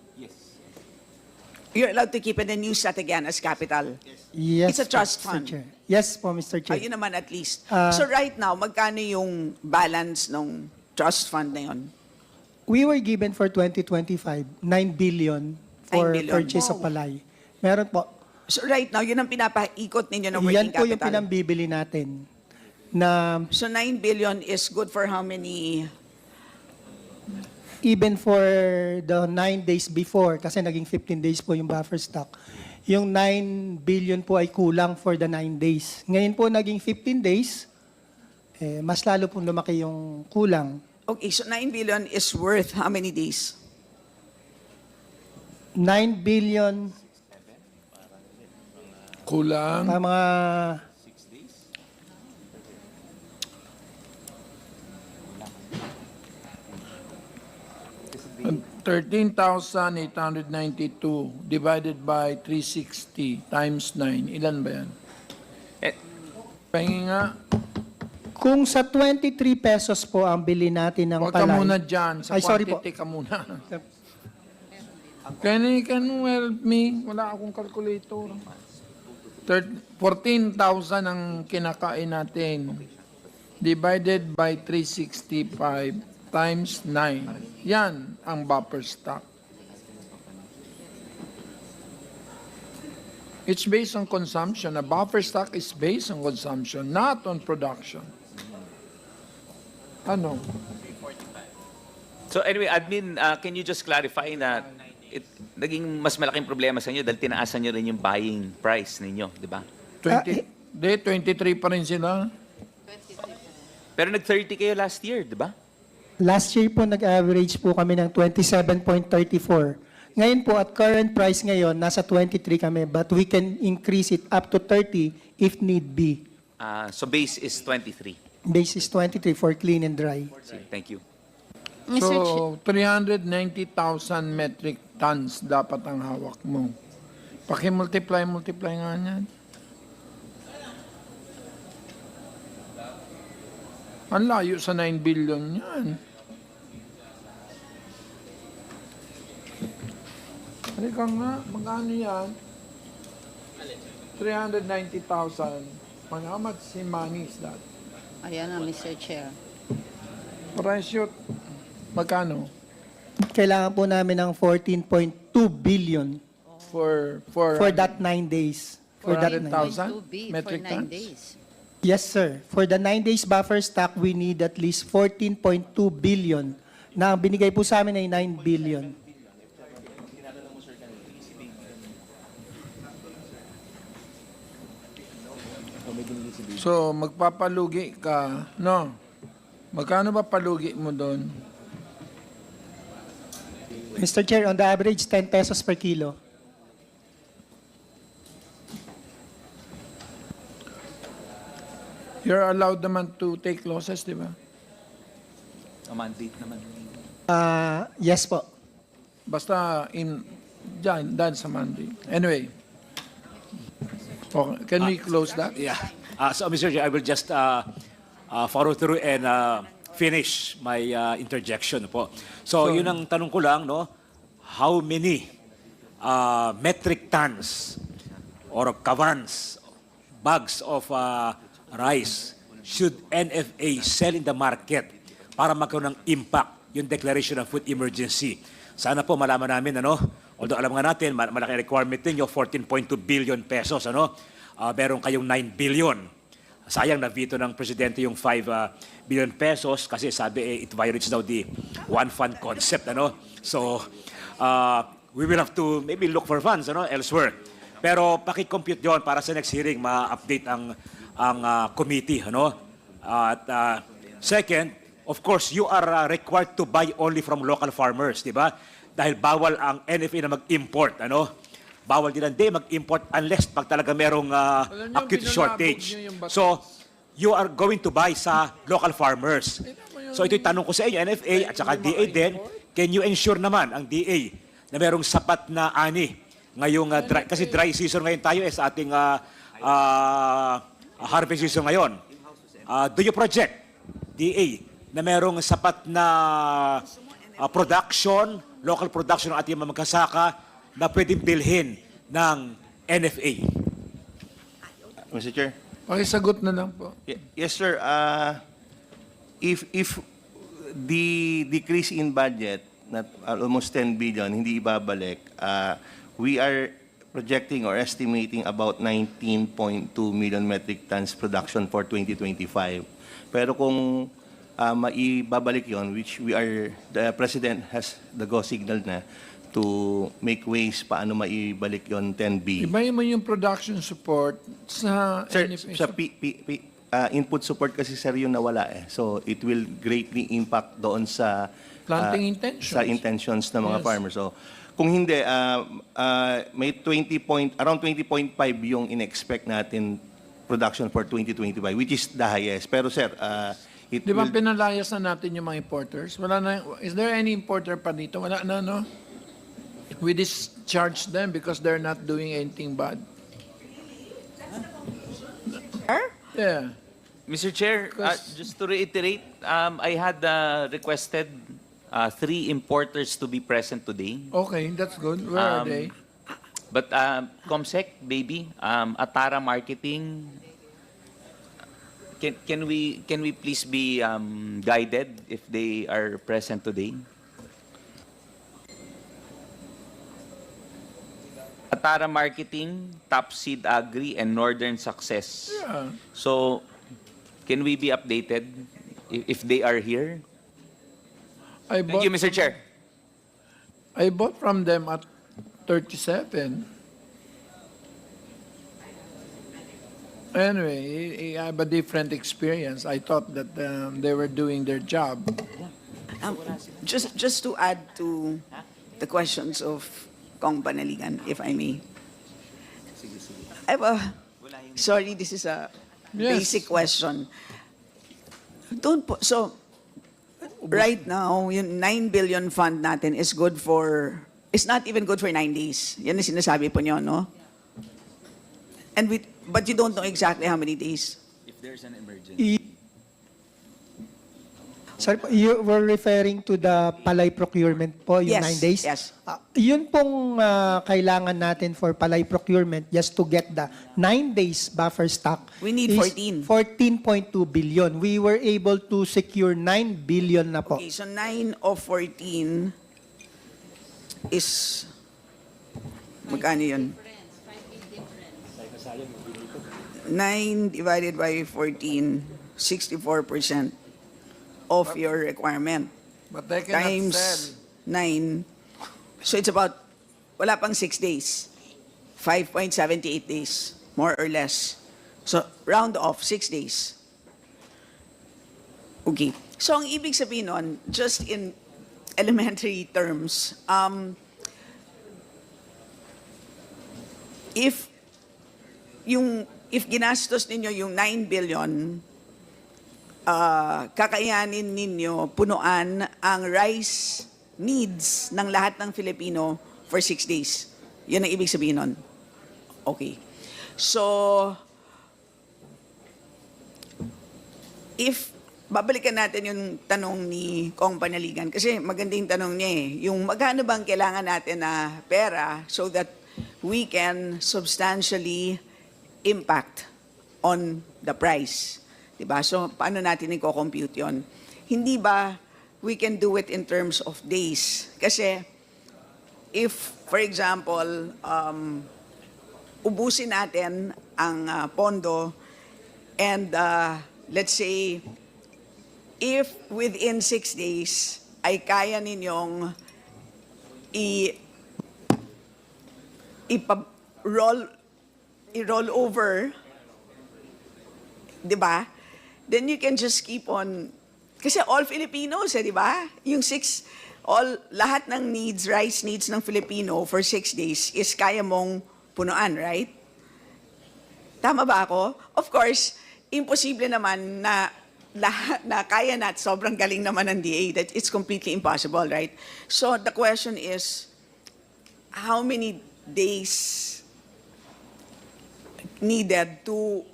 K: You're allowed to keep it and use that again as capital.
J: Yes,
K: It's a trust
J: po, Mr.
K: fund.
J: Chair. Yes po, Mr. Chair.
K: Ayun naman at least.
J: Ah.
K: So right now, magkano yung balance ng trust fund na yun?
J: We were given for 2025, 9 billion for
K: 9 billion.
J: purchase of palay. Meron po.
K: So right now, yun ang pinapaikot ninyo ng
J: Yan
K: working
J: po yung
K: capital.
J: pinambibili natin. Na
K: So 9 billion is good for how many?
J: even for the 9 days before, kasi naging 15 days po yung buffer stock, yung 9 billion po ay kulang for the 9 days. Ngayon po naging 15 days, mas lalo pong lumaki yung kulang.
K: Okay, so 9 billion is worth how many days?
J: 9 billion,
B: Kulang.
J: mga
B: 13,892 divided by 360 times 9. Ilan ba yan?
A: Eh,
B: Pahingi nga.
J: kung sa 23 pesos po ang bili natin ng
B: Huwag ka
J: palay.
B: muna dyan. Sa
J: Ay, sorry po.
B: quantity ka muna. Can you help me? Wala akong calculator. 14,000 ang kinakain natin. Divided by 365 times 9. Yan ang buffer stock. It's based on consumption. A buffer stock is based on consumption, not on production. Ano?
A: So anyway, admin, can you just clarify na naging mas malaking problema sa inyo dahil tinaasan nyo rin yung buying price ninyo, di ba?
B: 23 pa rin sila.
A: Pero nag-30 kayo last year, di ba?
J: Last year po nag-average po kami ng 27.34. Ngayon po at current price ngayon, nasa 23 kami, but we can increase it up to 30 if need be.
A: So base is 23.
J: Base is 23 for clean and dry.
A: Sige, thank you.
C: Mr. Chair.
B: So, 390,000 metric tons dapat ang hawak mo. Paki-multiply nga yan. Ang layo sa 9 billion yan. Halika nga, magkano yan? 390,000. How much money is that?
I: Ayan na, Mr. Chair.
B: Presyo, magkano?
J: Kailangan po namin ng 14.2 billion
B: For
J: that 9 days. For that 9 days.
B: 100,000 metric tons?
J: Yes, sir. For the 9 days buffer stock, we need at least 14.2 billion. Na ang binigay po sa amin ay 9 billion.
B: So, magpapalugi ka, no? Magkano ba palugi mo doon?
J: Mr. Chair, on the average, 10 pesos per kilo.
B: You're allowed naman to take losses, di ba?
A: Mandate naman.
J: Yes po.
B: Basta dyan sa Monday. Anyway. Okay, can we close that?
L: Yeah. So, Mr. Chair, I will just follow through and finish my interjection po. So, yun ang tanong ko lang, no? How many metric tons or kavans, bags of rice should NFA sell in the market para magkaroon ng impact yung declaration of food emergency? Sana po malaman namin, ano? Although alam nga natin, malaki requirement ninyo, 14.2 billion pesos, ano? Meron kayong 9 billion. Sayang na veto ng presidente yung 5 billion pesos kasi sabi it violates daw the one fund concept, ano? So, we will have to maybe look for funds, ano, elsewhere. Pero paki-compute yon para sa next hearing ma-update ang committee, ano? At second, of course, you are required to buy only from local farmers, di ba? Dahil bawal ang NFA na mag-import, ano? Bawal din ang day mag-import unless pag talaga merong acute shortage. So, you are going to buy sa local farmers. So, ito'y tanong ko sa inyo, NFA at saka DA din, can you ensure naman ang DA na merong sapat na ani ngayong dry, kasi dry season ngayon tayo sa ating harvest season ngayon. Do you project, DA, na merong sapat na production, local production ng ating mga magkasaka na pwedeng bilhin ng NFA?
H: Mr. Chair?
B: Pakisagot na lang po.
H: Yes, sir. If the decrease in budget, not almost 10 billion, hindi ibabalik, we are projecting or estimating about 19.2 million metric tons production for 2025. Pero kung maibabalik yon, which the President has the go signal na to make ways paano maibalik yon 10B.
B: Ibahin mo yung production support sa
H: Sir,
B: NFA.
H: sa input support kasi sir yung nawala eh. So it will greatly impact doon sa
B: Planting intentions.
H: Sa intentions ng mga
B: Yes.
H: farmers. So kung hindi may around 20.5 yung in-expect natin production for 2025, which is the highest. Pero sir, it
B: Di ba
H: will
B: pinalayas na natin yung mga importers? Wala na, is there any importer pa dito? Wala na, no? We discharge them because they're not doing anything bad. Yeah.
A: Mr. Chair, just to reiterate, I had requested 3 importers to be present today.
B: Okay, that's good. Where are they?
A: But Comsec, baby, Atara Marketing, can we please be guided if they are present today? Atara Marketing, Top Seed Agri, and Northern Success.
B: Yeah.
A: So, can we be updated if they are here? Thank you, Mr. Chair.
B: I bought from them at 37. Anyway, I have a different experience. I thought that they were doing their job.
K: Just to add to the questions of Kong Panaligan, if I may. I have sorry, this is a basic question. So, right now, yung 9 billion fund natin is good for, it's not even good for 9 days. Yan ang sinasabi po nyo, no? But you don't know exactly how many days.
A: If there's an emergency.
J: Sorry po, you were referring to the palay procurement po, yung
K: Yes,
J: 9 days?
K: yes.
J: Yun pong kailangan natin for palay procurement just to get the 9 days buffer stock.
K: We need
J: is
K: 14.
J: 14.2 billion. We were able to secure 9 billion na po.
K: Okay, so 9 of 14 is, magkano yun? 9 divided by 14, 64% of your requirement.
B: But they cannot
K: Times
B: sell.
K: 9. So it's about, wala pang 6 days. 5.78 days, more or less. So round off, 6 days. Okay. So ang ibig sabihin nun, just in elementary terms, if ginastos ninyo yung 9 billion, kakayanin ninyo punuan ang rice needs ng lahat ng Filipino for 6 days. Yun ang ibig sabihin nun. Okay. So, if babalikan natin yung tanong ni Kong Panaligan, kasi magandang tanong niya eh, yung magkano bang kailangan natin na pera so that we can substantially impact on the price. Diba? So, paano natin i-compute yun? Hindi ba we can do it in terms of days? Kasi, if, for example, ubusin natin ang pondo and let's say, if within 6 days ay kaya ninyong i-roll over, di ba? Then you can just keep on, kasi all Filipinos, di ba? Yung lahat ng needs, rice needs ng Filipino for 6 days is kaya mong punuan, right? Tama ba ako? Of course, imposible naman na lahat na kaya na at sobrang galing naman ng DA, that it's completely impossible, right? So the question is, how many days needed to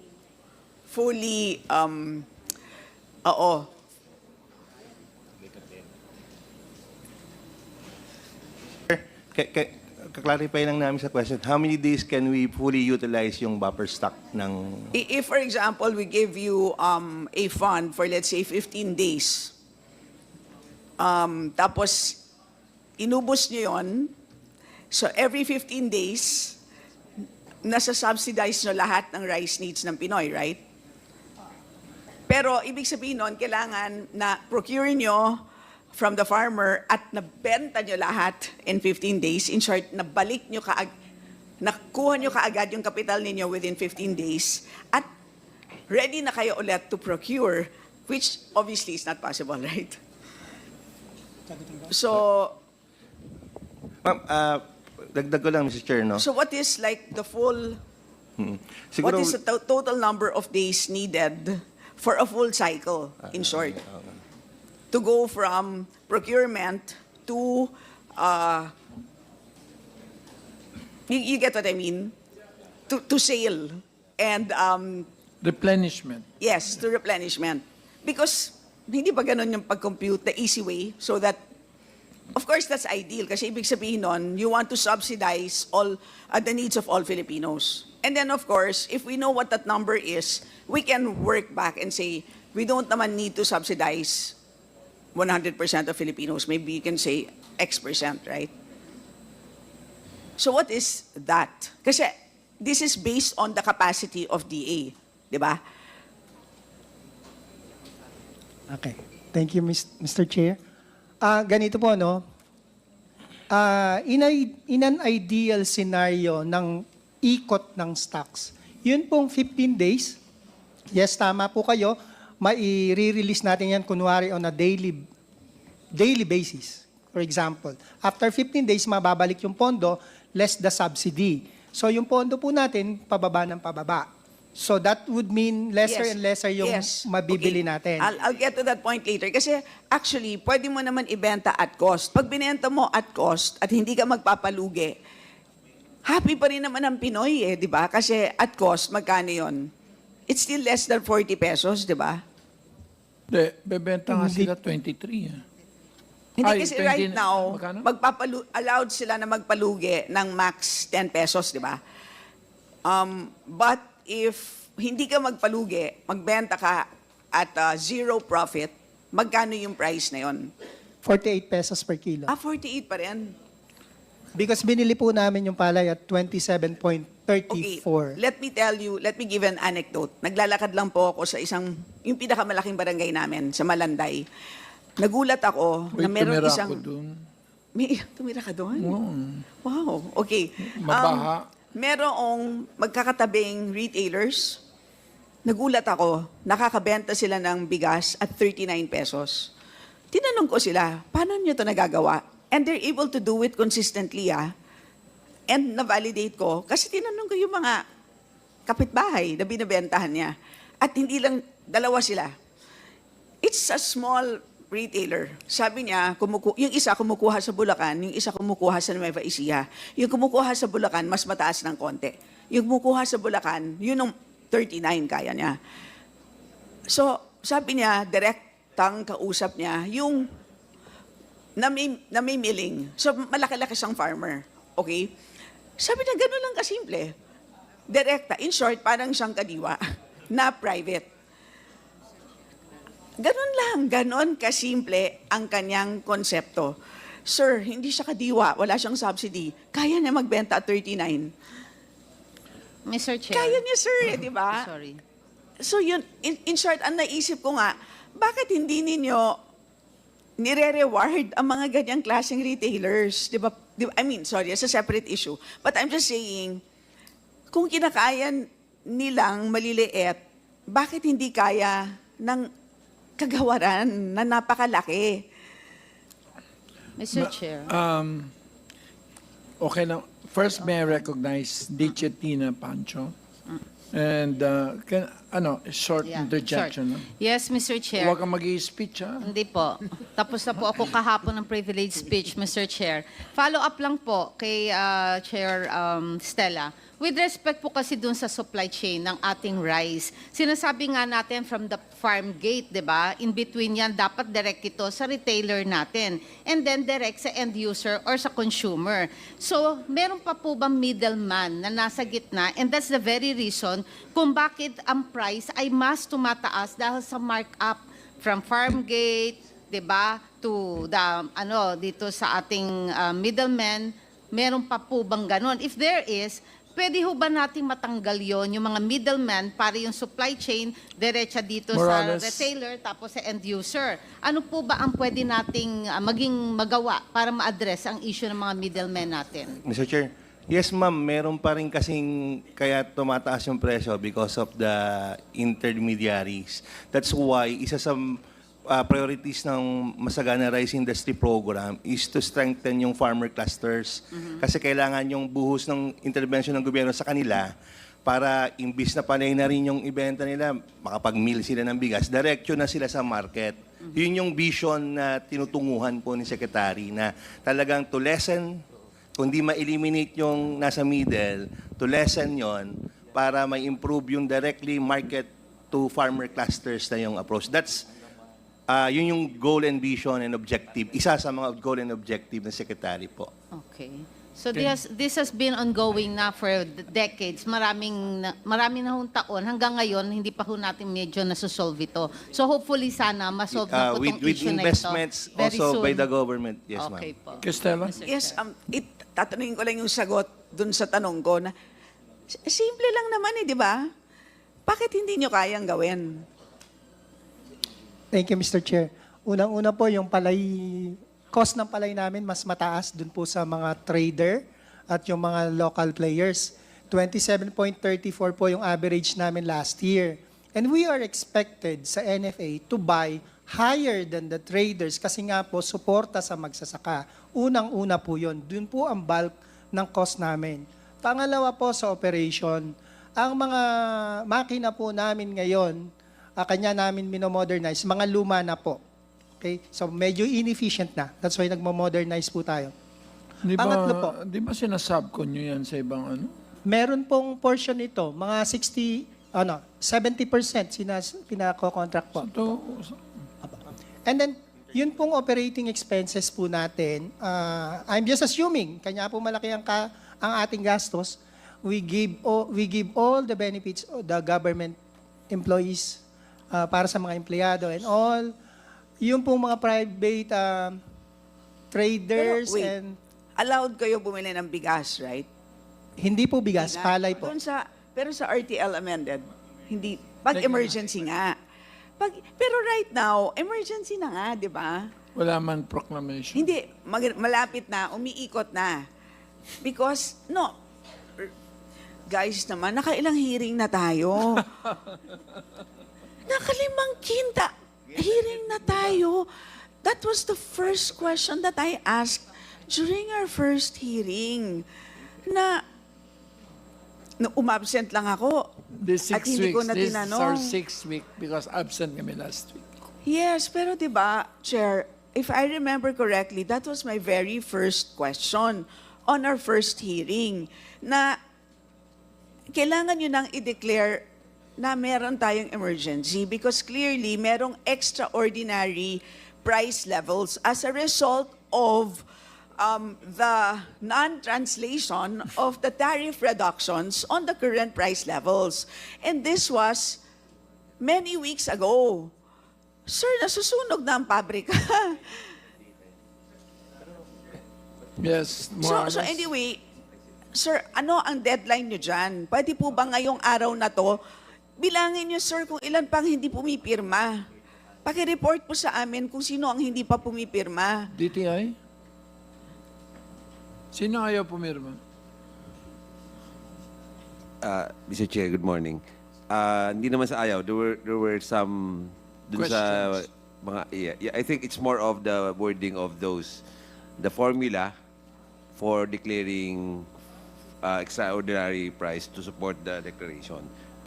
K: fully,
H: kaklarify lang namin sa question, how many days can we fully utilize yung buffer stock ng...
K: If, for example, we give you a fund for, let's say, 15 days, tapos inubos nyo yun, so every 15 days, nasa-subsidize nyo lahat ng rice needs ng Pinoy, right? Pero ibig sabihin nun, kailangan na procure nyo from the farmer at nabenta nyo lahat in 15 days. In short, nakuha nyo kaagad yung kapital ninyo within 15 days at ready na kayo ulit to procure, which obviously is not possible, right? So,
H: Ma'am, dagdag ko lang, Mr. Chair, no?
K: so what is like the full, what
H: Siguro,
K: is the total number of days needed for a full cycle, in short? To go from procurement to, you get what I mean? To sale and,
B: Replenishment.
K: yes, to replenishment. Because hindi ba ganun yung pag-compute the easy way so that, of course, that's ideal kasi ibig sabihin nun, you want to subsidize all the needs of all Filipinos. And then, of course, if we know what that number is, we can work back and say, we don't naman need to subsidize 100% of Filipinos. Maybe you can say X%, right? So what is that? Kasi this is based on the capacity of DA, di ba?
J: Okay. Thank you, Mr. Chair. Ganito po, no? In an ideal scenario ng ikot ng stocks, yun pong 15 days, yes, tama po kayo, mai-release natin yan kunwari on a daily basis. For example, after 15 days, mababalik yung pondo, less the subsidy. So yung pondo po natin, pababa ng pababa. So that would mean lesser
K: Yes.
J: and lesser yung
K: Yes.
J: mabibili
K: Okay.
J: natin.
K: I'll get to that point later. Kasi actually, pwede mo naman ibenta at cost. Pag binenta mo at cost at hindi ka magpapalugi, happy pa rin naman ang Pinoy eh, di ba? Kasi at cost, magkano yun? It's still less than 40 pesos, di ba?
B: Bebenta nga
J: Hindi.
B: sila 23.
K: Hindi
B: Ay,
K: kasi
B: 20
K: right now,
B: magkano?
K: allowed sila na magpalugi ng max 10 pesos, di ba? But if hindi ka magpalugi, magbenta ka at zero profit, magkano yung price na yon?
J: 48 pesos per kilo.
K: 48 pa rin.
J: Because binili po namin yung palay at 27.34.
K: Let me give an anecdote. Naglalakad lang po ako sa yung pinakamalaking barangay namin, sa Malanday. Nagulat ako na meron
B: tumira
K: isang...
B: ako dun.
K: Tumira ka doon?
B: Oo.
K: Wow, okay.
B: Mabaha.
K: Merong magkakatabing retailers. Nagulat ako, nakakabenta sila ng bigas at 39 pesos. Tinanong ko sila, paano nyo ito nagagawa? And they're able to do it consistently, And na-validate ko, kasi tinanong ko yung mga kapitbahay na binibentahan niya. At hindi lang, dalawa sila. It's a small retailer. Sabi niya, yung isa kumukuha sa Bulacan, yung isa kumukuha sa Nueva Ecija. Yung kumukuha sa Bulacan, mas mataas ng konti. Yung kumukuha sa Bulacan, yun ang 39 kaya niya. So, sabi niya, direktang kausap niya, yung namimiling. So, malaki-laki siyang farmer. Okay? Sabi niya, gano'n lang kasimple. Direkta. In short, parang siyang kadiwa na private. Ganon kasimple ang kanyang konsepto. Sir, hindi siya kadiwa, wala siyang subsidy. Kaya niya magbenta at 39.
C: Mr. Chair.
K: Kaya niya, sir, di ba?
C: Sorry.
K: So yun, in short, ang naisip ko nga, bakit hindi ninyo nire-reward ang mga ganyang klaseng retailers? Di ba? I mean, sorry, it's a separate issue. But I'm just saying, kung kinakaya nilang maliliit, bakit hindi kaya ng kagawaran na napakalaki?
C: Mr. Chair.
B: Okay lang. First, may I recognize Dichetina Pancho? And, short interjection. No?
C: Yes, Mr. Chair.
B: Huwag kang mag-i-speech, ha?
C: Hindi po. Tapos na po ako kahapon ng privilege speech, Mr. Chair. Follow up lang po kay Chair Stella.
M: With respect po kasi dun sa supply chain ng ating rice, sinasabi nga natin from the farm gate, di ba? In between yan, dapat direct ito sa retailer natin. And then direct sa end user or sa consumer. So, meron pa po bang middleman na nasa gitna? And that's the very reason kung bakit ang price ay mas tumataas dahil sa markup from farm gate, di ba? To the, dito sa ating middleman, meron pa po bang ganon? If there is, pwede ho ba nating matanggal yon yung mga middleman para yung supply chain diretsa dito
B: Morales.
M: sa retailer tapos sa end user? Ano po ba ang pwede nating maging magawa para ma-address ang issue ng mga middlemen natin?
H: Mr. Chair, yes ma'am, meron pa rin kasing kaya tumataas yung presyo because of the intermediaries. That's why isa sa priorities ng Masagana Rice Industry Program is to strengthen yung farmer clusters. Kasi kailangan yung buhos ng intervention ng gobyerno sa kanila para imbis na panay na rin yung ibenta nila, makapag-mill sila ng bigas, diretso na sila sa market. Yun yung vision na tinutunguhan po ni Secretary na talagang to lessen, kundi ma-eliminate yung nasa middle, to lessen yon para may improve yung directly market to farmer clusters na yung approach. That's yun yung goal and vision and objective. Isa sa mga goal and objective ng Secretary po.
M: Okay. So this has been ongoing na for decades. Maraming na hong taon. Hanggang ngayon, hindi pa ho natin medyo nasusolve ito. So hopefully sana masolve na po itong
H: With
M: issue na ito.
H: investments
M: Very
H: also
M: soon.
H: by the government. Yes,
M: Okay
H: ma'am.
M: po.
B: Castella?
K: Yes, tatanungin ko lang yung sagot dun sa tanong ko na, simple lang naman di ba? Bakit hindi nyo kayang gawin?
J: Thank you, Mr. Chair. Unang-una po, yung cost ng palay namin mas mataas dun po sa mga trader at yung mga local players. 27.34 po yung average namin last year. And we are expected sa NFA to buy higher than the traders kasi nga po, suporta sa magsasaka. Unang-una po yun. Dun po ang bulk ng cost namin. Pangalawa po sa operation, ang mga makina po namin ngayon, kanya namin minomodernize, mga luma na po. Okay? So medyo inefficient na. That's why nagmo-modernize po tayo. Pangatlo po.
B: Di ba sinasubcon nyo yan sa ibang ano?
J: Meron pong portion nito, mga 70% pinako-contract po. And then, yun pong operating expenses po natin, I'm just assuming, kanya po malaki ang ating gastos, we give all the benefits of the government employees para sa mga empleyado and all. Yung pong mga private traders
K: Pero, wait,
J: and...
K: allowed kayo bumili ng bigas, right?
J: Hindi po bigas, palay po.
K: Pero sa RTL amended, hindi, pag emergency nga. Pero right now, emergency na nga, di ba?
B: Wala man proclamation.
K: Hindi, malapit na, umiikot na. Because, guys naman, nakailang hearing na tayo. Nakalimang kinta, hearing na tayo. That was the first question that I asked during our first hearing. Na umabsent lang ako.
B: This
K: At
B: 6
K: hindi ko
B: weeks,
K: na
B: this is
K: tinanong.
B: our 6th week because absent kami last week.
K: Yes, pero 'di ba, Chair, if I remember correctly, that was my very first question on our first hearing na kailangan nyo nang i-declare na meron tayong emergency because clearly merong extraordinary price levels as a result of the non-translation of the tariff reductions on the current price levels. And this was many weeks ago. Sir, nasusunog na ang pabrika.
B: Yes, more or
K: So
B: less.
K: anyway, sir, ano ang deadline nyo dyan? Pwede po ba ngayong araw na to, bilangin nyo, sir, kung ilan pang hindi pumipirma. Paki-report po sa amin kung sino ang hindi pa pumipirma.
B: DTI? Sino ayaw pumirma?
N: Mr. Chair, good morning. Hindi naman sa ayaw. There were some dun sa mga I think it's more of the wording of those, the formula for declaring extraordinary price to support the declaration.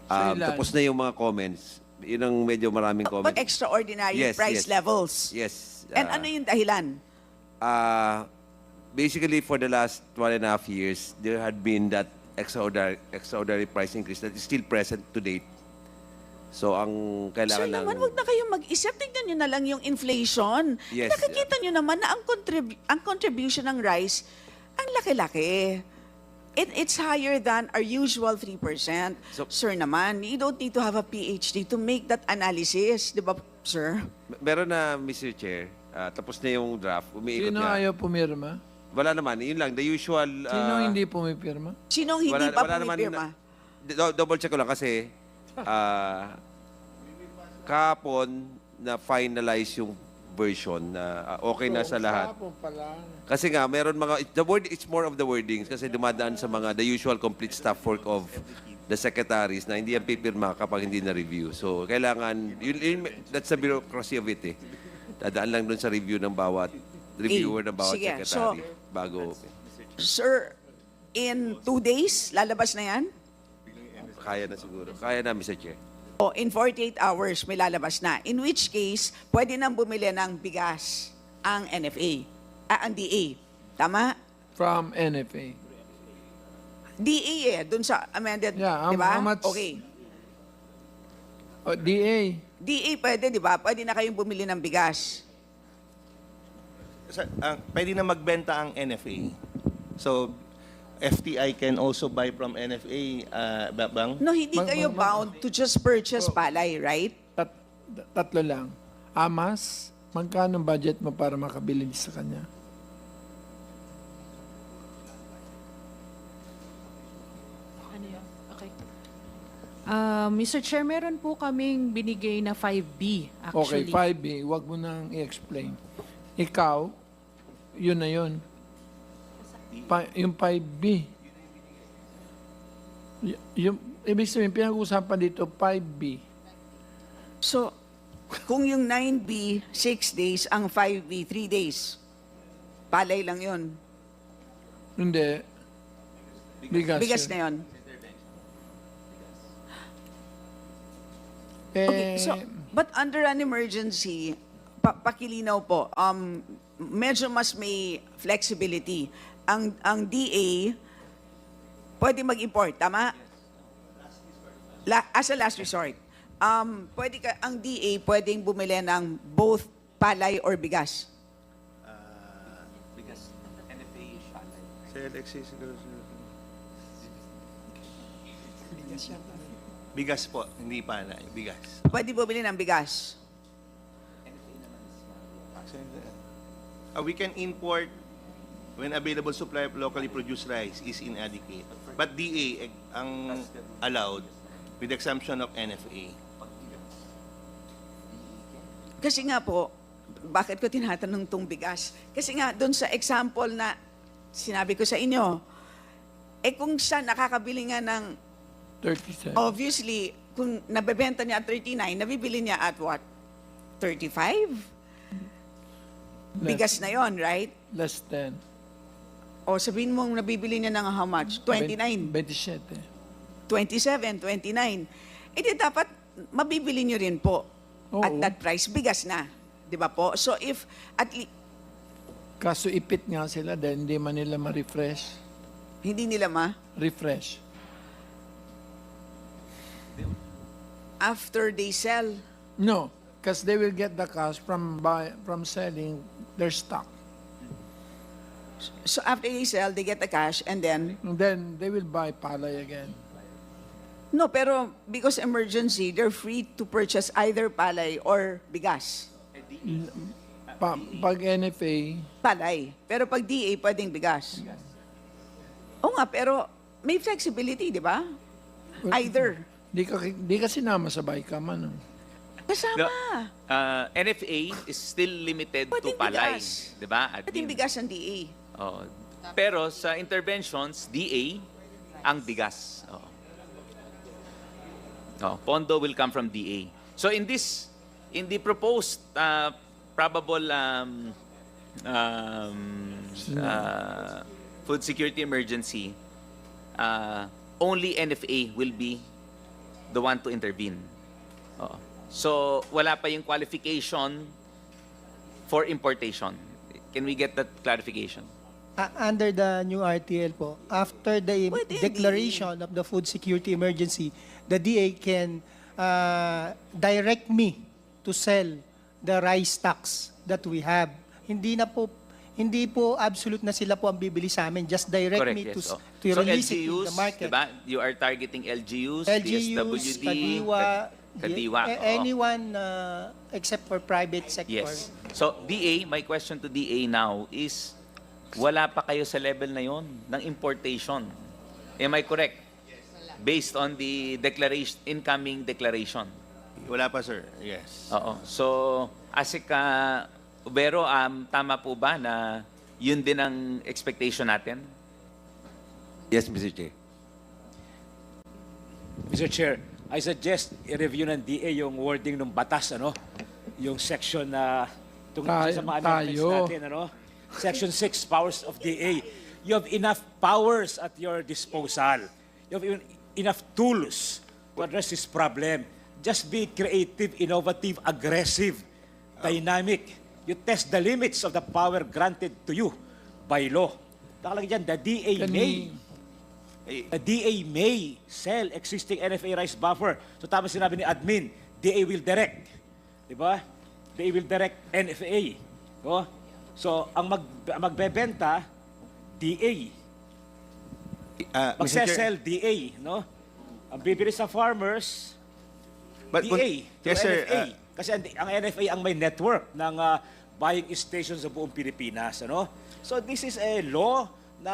N: Tapos na yung mga comments. Yun ang medyo maraming comments.
K: But extraordinary
N: Yes,
K: price
N: yes.
K: levels.
N: Yes.
K: And ano yung dahilan?
N: Basically, for the last 1.5 years, there had been that extraordinary price increase that is still present to date. So ang
K: Sir
N: kailangan lang...
K: naman, wag na kayong mag-isip. Tignan nyo na lang yung inflation.
N: Yes.
K: Nakikita nyo naman na ang contribution ng rice, ang laki-laki. It's higher than our usual 3%. Sir naman, you don't need to have a PhD to make that analysis. Di ba, sir?
N: Meron na, Mr. Chair. Tapos na yung draft. Umiikot
B: Sino
N: na.
B: ayaw pumirma?
N: Wala naman. Yun lang. The usual...
B: Sino hindi pumipirma?
K: Sinong hindi pa pumipirma?
N: Double check ko lang kasi kahapon na finalize yung version na okay na sa lahat. Kasi nga meron mga it's more of the wordings kasi dumadaan sa mga the usual complete staff work of the secretaries na hindi yan pipirma kapag hindi na review. So kailangan that's the bureaucracy of it eh. Dadaan lang doon sa review ng bawat reviewer ng bawat
K: Sige,
N: secretary bago
K: Sir, in 2 days, lalabas na yan?
N: kaya na siguro. Kaya na, Mr. Chair.
K: O in 48 hours, may lalabas na. In which case, pwede nang bumili ng bigas ang NFA, ang DA. Tama?
B: From NFA.
K: DA dun sa amended,
B: Yeah,
K: di ba?
B: how much-
K: Okay.
B: O, DA.
K: DA pwede, di ba? Pwede na kayong bumili ng bigas.
H: Pwede na magbenta ang NFA. So, FTI can also buy from NFA, bang?
K: No, hindi kayo bound to just purchase palay, right?
B: Tatlo lang. Amas, magkano budget mo para makabili sa kanya?
I: Mr. Chair, meron po kaming binigay na 5B
B: Okay,
I: actually.
B: 5B. Huwag mo nang i-explain. Ikaw, yun na yun. Yung 5B. Yung, ibig sabihin, pinag-uusapan dito, 5B.
K: So, kung yung 9B, 6 days, ang 5B, 3 days, palay lang yun.
B: Hindi. Bigas.
K: Bigas
B: yun.
K: na yun.
B: Eh,
K: Okay, so, but under an emergency, pakilinaw po, medyo mas may flexibility. Ang DA, pwede mag-import, tama? As a last resort. Ang DA pwedeng bumili ng both palay or bigas.
A: Because NFA is palay.
H: Sir Alexis, bigas po, hindi palay. Bigas.
K: Pwede bumili ng bigas.
H: We can import when available supply of locally produced rice is inadequate. But DA ang allowed with exemption of NFA.
K: Kasi nga po, bakit ko tinatanong tong bigas? Kasi nga, doon sa example na sinabi ko sa inyo, kung siya nakakabili nga ng
B: 37.
K: obviously, kung nabebenta niya at 39, nabibili niya at what? 35? Bigas na yon, right?
B: Less than.
K: O sabihin mong nabibili niya ng how much? 29,
B: 27.
K: 27, 29. Di dapat mabibili niyo rin po
B: Oo.
K: at that price. Bigas na. Di ba po? So if at
B: Kaso ipit nga sila dahil hindi man nila ma-refresh.
K: hindi nila
B: Refresh.
K: after they sell,
B: No, because they will get the cash from selling their stock.
K: so after they sell, they get the cash and then,
B: And then they will buy palay again.
K: no, pero because emergency, they're free to purchase either palay or bigas.
B: Pag NFA,
K: Palay. Pero pag DA, pwedeng bigas. Oo nga, pero may flexibility, di ba? Either.
B: di ka sinama sa BICAM, ano?
K: Kasama.
A: NFA is still limited to
K: Pwedeng
A: palay,
K: bigas.
A: 'di ba?
K: Pwedeng bigas ang DA.
A: Oh. Pero sa interventions, DA ang bigas. Oh. Oh, pondo will come from DA. So in the proposed probable food security emergency, only NFA will be the one to intervene. Oh. So wala pa yung qualification for importation. Can we get that clarification?
J: Under the new RTL po, after the
K: Pwede,
J: declaration of the food security emergency, the DA can direct me to sell the rice stocks that we have. Hindi po absolute na sila po ang bibili sa amin. Just direct
A: Correct,
J: me
A: yes.
J: to
A: So
J: release it in
A: LGUs,
J: the market.
A: diba? You are targeting LGUs,
J: LGUs,
A: DSWD,
J: Kadiwa,
A: oo.
J: anyone except for private sector.
A: Yes. So, DA, my question to DA now is, wala pa kayo sa level na yon ng importation. Am I correct? Based on the declaration, incoming declaration.
H: Wala pa, sir. Yes.
A: Oo. So, Asik Ubero, tama po ba na yun din ang expectation natin?
N: Yes, Mr. Chair.
L: Mr. Chair, I suggest i-review ng DA yung wording ng batas, ano? Yung section na tungkol sa mga amendments
B: tayo.
L: natin, ano? Section 6, powers of DA. You have enough powers at your disposal. You have enough tools to address this problem. Just be creative, innovative, aggressive, dynamic. You test the limits of the power granted to you by law. Nakalagay dyan, the DA may. The DA may sell existing NFA rice buffer. So tama sinabi ni admin, DA will direct. Di ba? DA will direct NFA. No? So, ang magbebenta, DA. Magsesell, DA. No? Ang bibili sa farmers, DA.
H: Yes, sir.
L: NFA. Kasi ang NFA ang may network ng buying stations sa buong Pilipinas. Ano? So, this is a law na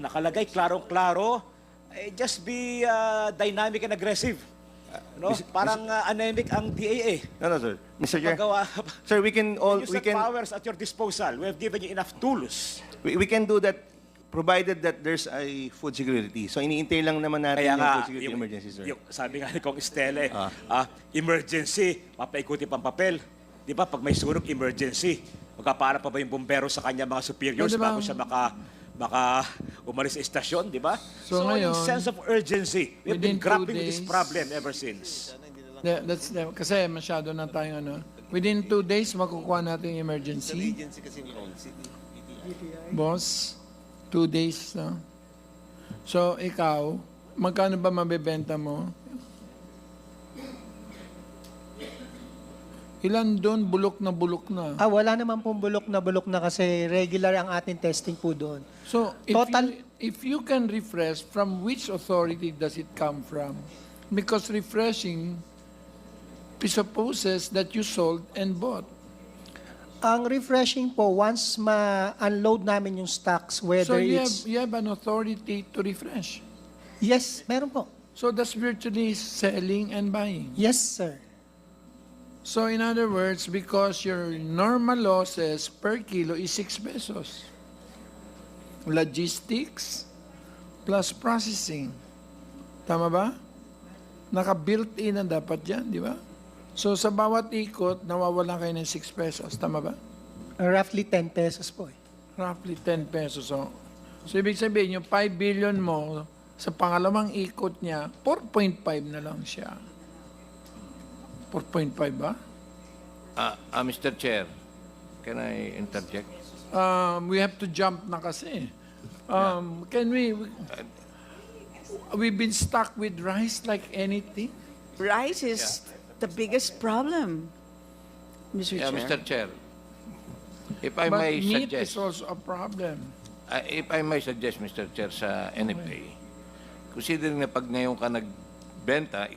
L: nakalagay klarong-klaro. Just be dynamic and aggressive. No? Parang anemic ang DA eh.
H: No, sir. Mr. Chair.
L: Paggawa,
H: Sir, we can
L: use the powers at your disposal. We have given you enough tools.
H: we can do that provided that there's a food security. So iniintay lang naman natin
L: Kaya
H: yung
L: nga,
H: food security emergency, sir.
L: sabi nga ni Kong Estelle, emergency, papaikuti pang papel. Di ba, pag may sunog, emergency. Magkapara pa ba yung bumbero sa kanya mga superiors
B: Pwede bang-
L: bago siya maka umalis sa istasyon, di ba?
B: So
L: in
B: ngayon,
L: sense of urgency, we have been
B: within 2
L: grappling with this
B: days-
L: problem ever since.
B: Kasi masyado na tayong Within 2 days, makukuha natin yung emergency. Boss, 2 days, no? So, ikaw, magkano ba mabebenta mo? Ilan doon, bulok na bulok na.
J: Wala naman pong bulok na kasi regular ang ating testing po doon.
B: So,
J: Total-
B: if you can refresh, from which authority does it come from? Because refreshing presupposes that you sold and bought.
J: Ang refreshing po, once ma-unload namin yung stocks, whether
B: So
J: it's...
B: you have an authority to refresh.
J: Yes, meron po.
B: So that's virtually selling and buying.
J: Yes, sir.
B: So in other words, because your normal losses per kilo is 6 pesos. Logistics plus processing. Tama ba? Naka-built-in ang dapat yan, di ba? So sa bawat ikot, nawawalan kayo ng 6 pesos. Tama ba?
J: Roughly 10 pesos po eh.
B: Roughly 10 pesos. So ibig sabihin, yung 5 billion mo, sa pangalawang ikot niya, 4.5 na lang siya. 4.5 ba?
O: Mr. Chair, can I interject?
B: We have to jump na kasi. Can we've been stuck with rice like anything?
K: Rice is the biggest problem, Mr. Chair.
O: Mr. Chair, if I
B: But
O: may
B: meat
O: suggest,
B: is also a problem.
O: if I may suggest, Mr. Chair, sa NFA, considering na pag ngayon ka nagbenta,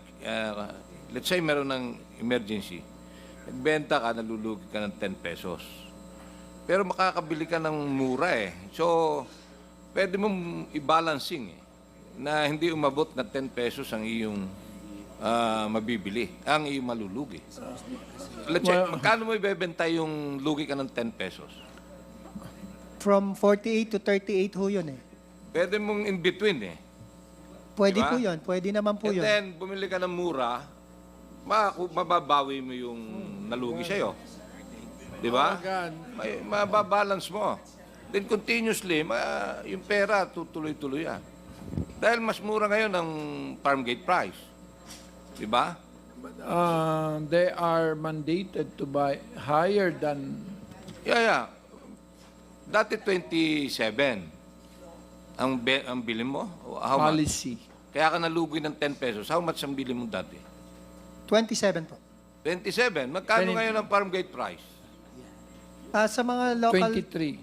O: let's say meron ng emergency, nagbenta ka, nalulugi ka ng 10 pesos. Pero makakabili ka ng mura eh. So, pwede mong i-balancing eh, na hindi umabot na 10 pesos ang iyong mabibili, ang iyong malulugi. Let's say, magkano mo ibebenta yung lugi ka ng 10 pesos?
J: From 48 to 38 ho yun eh.
O: Pwede mong in between eh.
J: Pwede
O: Diba?
J: po yun. Pwede naman po
O: And
J: yun.
O: then, bumili ka ng mura, mababawi mo yung nalugi sa'yo. Di ba?
B: Oh, God.
O: Mababalance mo. Then continuously, yung pera tutuloy-tuloy yan. Dahil mas mura ngayon ang farm gate price. Di ba?
B: They are mandated to buy higher than...
O: Yeah. Dati 27 ang bili mo? O how much?
B: Policy.
O: Kaya ka nalugi ng 10 pesos. How much ang bili mo dati?
J: 27 po.
O: 27. Magkano
B: 20.
O: ngayon ang farm gate price?
J: Sa mga local...
B: 23.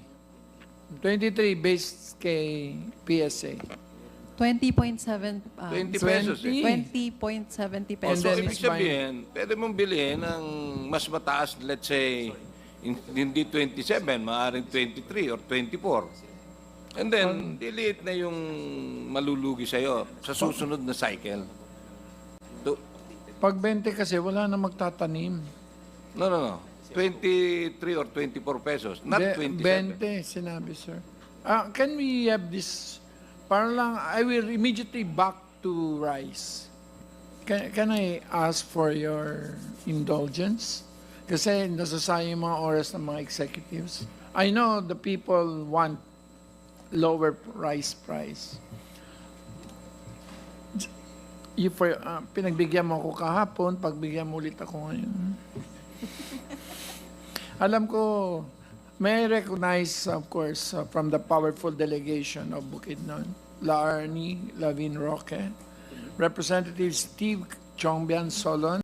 B: 23 based kay PSA.
D: 20.7
O: 20 pesos eh.
D: 20.70
O: O,
D: pesos.
O: so,
B: then
O: ibig
B: it's fine.
O: sabihin, pwede mong bilhin ng mas mataas, let's say, hindi 27, maaaring 23 or 24. And then, diliit na yung malulugi sa'yo sa susunod na cycle.
B: Pag 20 kasi, wala na magtatanim.
O: No. 23 or 24 pesos, not 27.
B: 20, sinabi, sir. Can we have this? Parang lang, I will immediately back to rice. Can I ask for your indulgence? Kasi nasasayang yung mga oras ng mga executives. I know the people want lower rice price. Pinagbigyan mo ako kahapon, pagbigyan mo ulit ako ngayon. Alam ko, may I recognize, of course, from the powerful delegation of Bukidnon, La Arnie, Lavin Roque, Representative Steve Chongbian Solon,